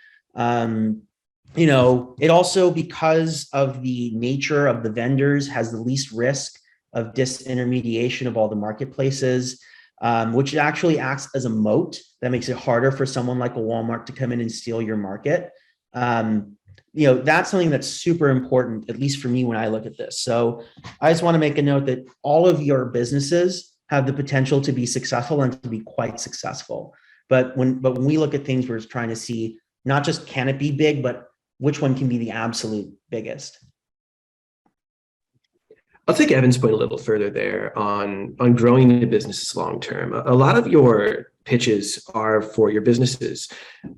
It also, because of the nature of the vendors, has the least risk of disintermediation of all the marketplaces, which actually acts as a moat that makes it harder for someone like a Walmart to come in and steal your market. That's something that's super important, at least for me when I look at this. So I just want to make a note that all of your businesses have the potential to be successful and to be quite successful. But when we look at things, we're just trying to see not just can it be big, but which one can be the absolute biggest. I'll take Evan's point a little further there on growing the businesses long term. A lot of your pitches are for your businesses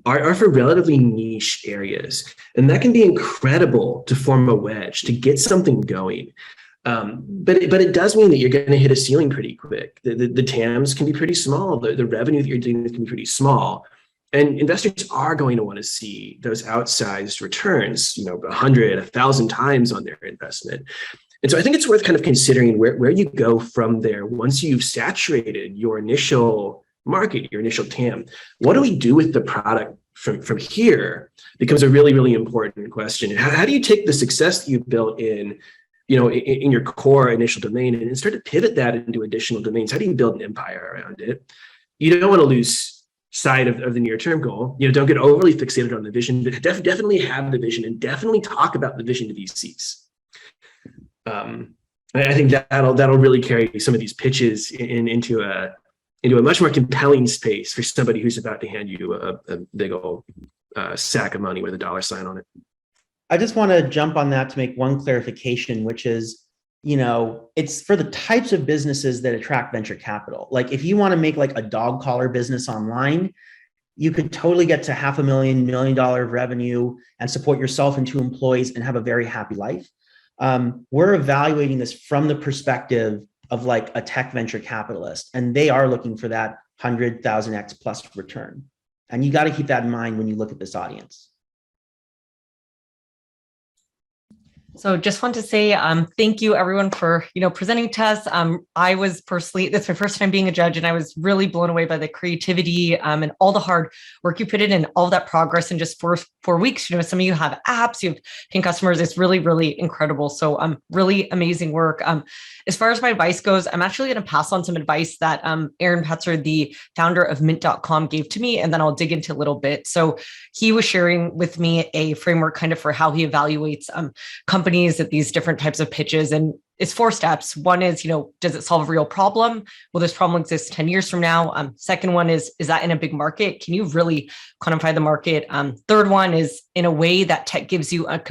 are for relatively niche areas. And that can be incredible to form a wedge, to get something going. But it does mean that you're going to hit a ceiling pretty quick. The TAMs can be pretty small. The revenue that you're doing can be pretty small. And investors are going to want to see those outsized returns, 100, 1,000 times on their investment. And so I think it's worth kind of considering where you go from there once you've saturated your initial market, your initial TAM. What do we do with the product from here becomes a really, really important question. How do you take the success that you've built in your core initial domain and start to pivot that into additional domains? How do you build an empire around it? You don't want to lose sight of the near-term goal. Don't get overly fixated on the vision, but definitely have the vision and definitely talk about the vision to VCs. I think that'll really carry some of these pitches into a much more compelling space for somebody who's about to hand you a big old sack of money with a dollar sign on it. I just want to jump on that to make one clarification, which is, it's for the types of businesses that attract venture capital. Like if you want to make like a dog collar business online, you could totally get to $500,000, $1 million of revenue and support yourself and 2 employees and have a very happy life. We're evaluating this from the perspective of like a tech venture capitalist, and they are looking for that 100,000x plus return. And you got to keep that in mind when you look at this audience. So just want to say thank you everyone for presenting to us. I was personally, this is my first time being a judge, and I was really blown away by the creativity and all the hard work you put in and all that progress in just 4 weeks. Some of you have apps, you have paying customers. It's really, really incredible. So really amazing work. As far as my advice goes, I'm actually going to pass on some advice that Aaron Petzer, the founder of Mint.com, gave to me, and then I'll dig into a little bit. So he was sharing with me a framework kind of for how he evaluates companies at these different types of pitches. And it's 4 steps. One is, does it solve a real problem? Will this problem exist 10 years from now? Second one is that in a big market? Can you really quantify the market? Third one is in a way that tech gives you a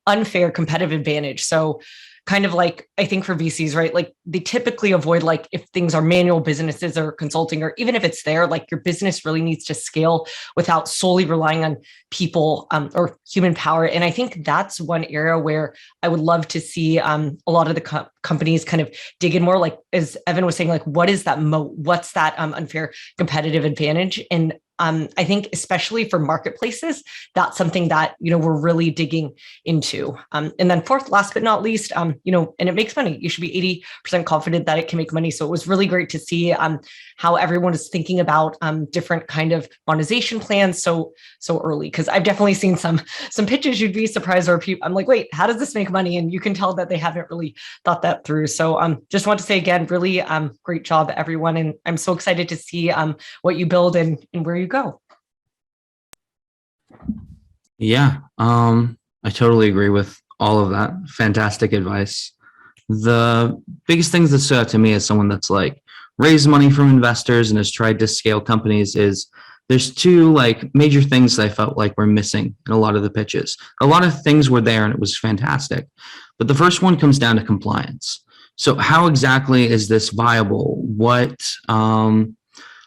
unfair competitive advantage. So kind of like, I think for VCs, right? Like they typically avoid like if things are manual businesses or consulting, or even if it's there, like your business really needs to scale without solely relying on people or human power. And I think that's one area where I would love to see a lot of the companies kind of dig in more, like as Evan was saying, like what is that moat? What's that unfair competitive advantage? And I think especially for marketplaces, that's something that, we're really digging into. And then fourth, last but not least, and it makes money. You should be 80% confident that it can make money. So it was really great to see how everyone is thinking about different kind of monetization plans so early. Because I've definitely seen some pitches you'd be surprised, or people, I'm like, wait, how does this make money? And you can tell that they haven't really thought that through. So just want to say again, really great job, everyone. And I'm so excited to see what you build and where you go. Yeah, I totally agree with all of that. Fantastic advice. The biggest things that stood out to me as someone that's like raised money from investors and has tried to scale companies is there's 2 like major things that I felt like were missing in a lot of the pitches. A lot of things were there and it was fantastic, but the first one comes down to compliance. So how exactly is this viable? What are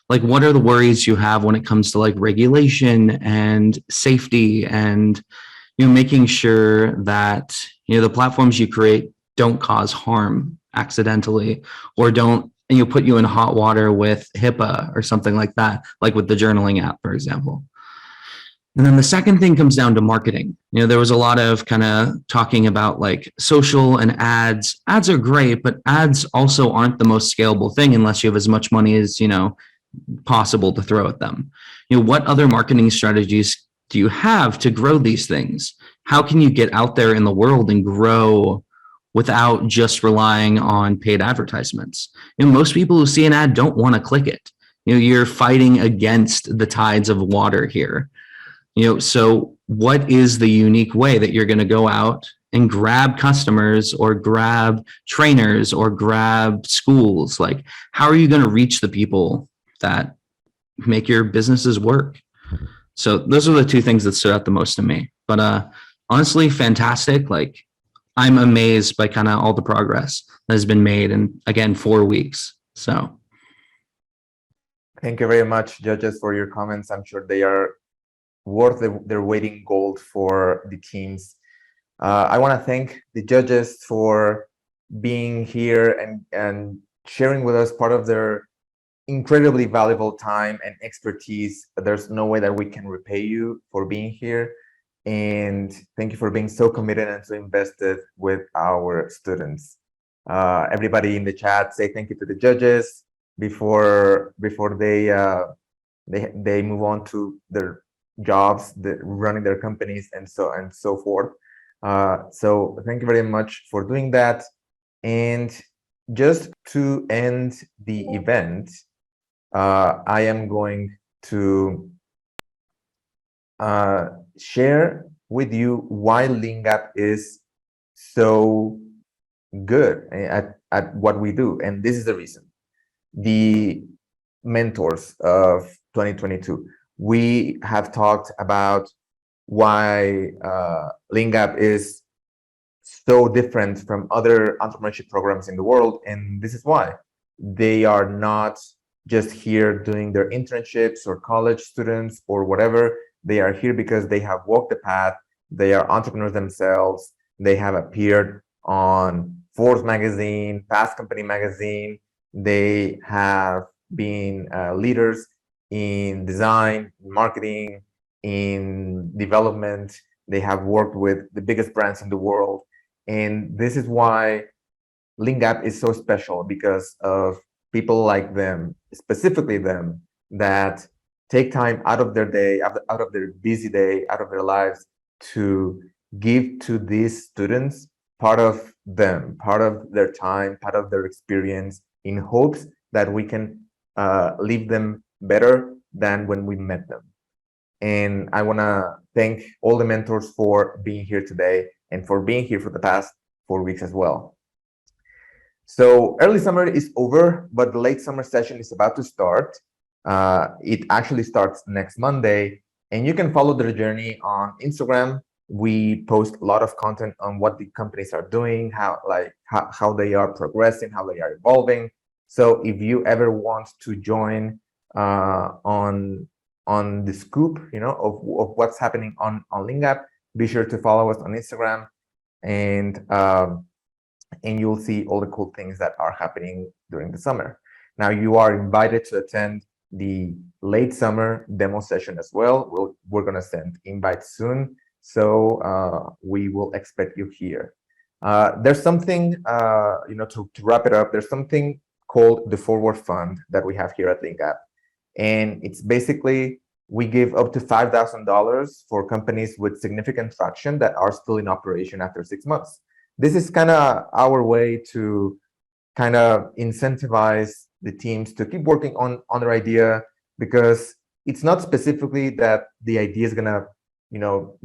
the worries you have when it comes to like regulation and safety and making sure that the platforms you create don't cause harm accidentally, or don't put you in hot water with HIPAA or something like that, like with the journaling app, for example. And then the second thing comes down to marketing. There was a lot of kind of talking about like social and ads. Ads are great, but ads also aren't the most scalable thing unless you have as much money as, possible to throw at them. What other marketing strategies do you have to grow these things? How can you get out there in the world and grow without just relying on paid advertisements? Most people who see an ad don't want to click it. You're fighting against the tides of water here. So what is the unique way that you're going to go out and grab customers or grab trainers or grab schools? Like, how are you going to reach the people that make your businesses work? So those are the 2 things that stood out the most to me. But honestly, fantastic. Like, I'm amazed by kind of all the progress that has been made in, again, 4 weeks. So Thank you very much, judges, for your comments. I'm sure they are worth their weight in gold for the teams. I want to thank the judges for being here and sharing with us part of their incredibly valuable time and expertise. There's no way that we can repay you for being here. And thank you for being so committed and so invested with our students. Everybody in the chat, say thank you to the judges before they move on to their jobs, running their companies, and so forth. So thank you very much for doing that. And just to end the event, I am going to share with you why Leangap is so good at what we do. And this is the reason. The mentors of 2022. We have talked about why Leangap is so different from other entrepreneurship programs in the world. And this is why. They are not just here doing their internships or college students or whatever. They are here because they have walked the path. They are entrepreneurs themselves. They have appeared on Forbes magazine, Fast Company magazine. They have been leaders in design, marketing, in development. They have worked with the biggest brands in the world. And this is why Leangap is so special, because of people like them, specifically them, that take time out of their day, out of their busy day, out of their lives to give to these students part of them, part of their time, part of their experience, in hopes that we can leave them better than when we met them. And I want to thank all the mentors for being here today and for being here for the past 4 weeks as well. So early summer is over, but the late summer session is about to start. It actually starts next Monday, and you can follow their journey on Instagram. We post a lot of content on what the companies are doing, how they are progressing, how they are evolving. So if you ever want to join on the scoop, of what's happening on Leangap, be sure to follow us on Instagram, and you'll see all the cool things that are happening during the summer. Now, you are invited to attend the late summer demo session as well. We're going to send invites soon, so we will expect you here. There's something, to wrap it up, there's something called the Forward Fund that we have here at Leangap. And it's basically, we give up to $5,000 for companies with significant traction that are still in operation after 6 months. This is kind of our way to kind of incentivize the teams to keep working on their idea, because it's not specifically that the idea is going to,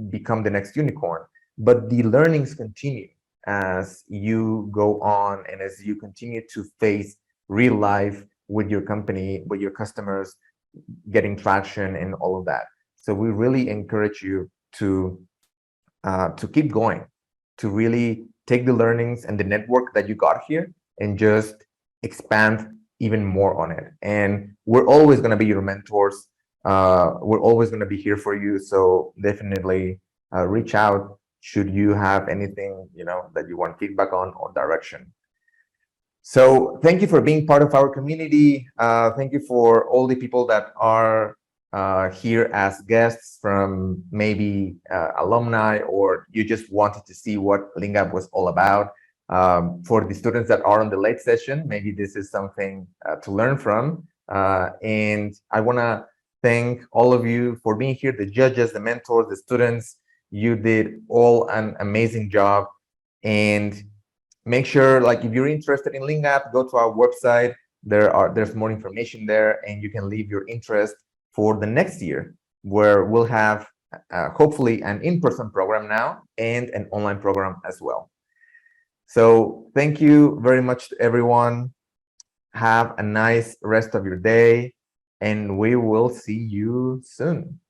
become the next unicorn, but the learnings continue as you go on and as you continue to face real life with your company, with your customers, getting traction and all of that. So we really encourage you to keep going, to really take the learnings and the network that you got here and just expand even more on it. And we're always going to be your mentors. We're always going to be here for you. So definitely reach out should you have anything, that you want feedback on or direction. So thank you for being part of our community. Thank you for all the people that are here as guests, from maybe alumni, or you just wanted to see what Leangap was all about. For the students that are on the late session, maybe this is something to learn from. And I want to thank all of you for being here, the judges, the mentors, the students. You did all an amazing job. And make sure, if you're interested in Leangap, go to our website. There's more information there, and you can leave your interest for the next year, where we'll have hopefully an in-person program now and an online program as well. So thank you very much to everyone. Have a nice rest of your day, and we will see you soon.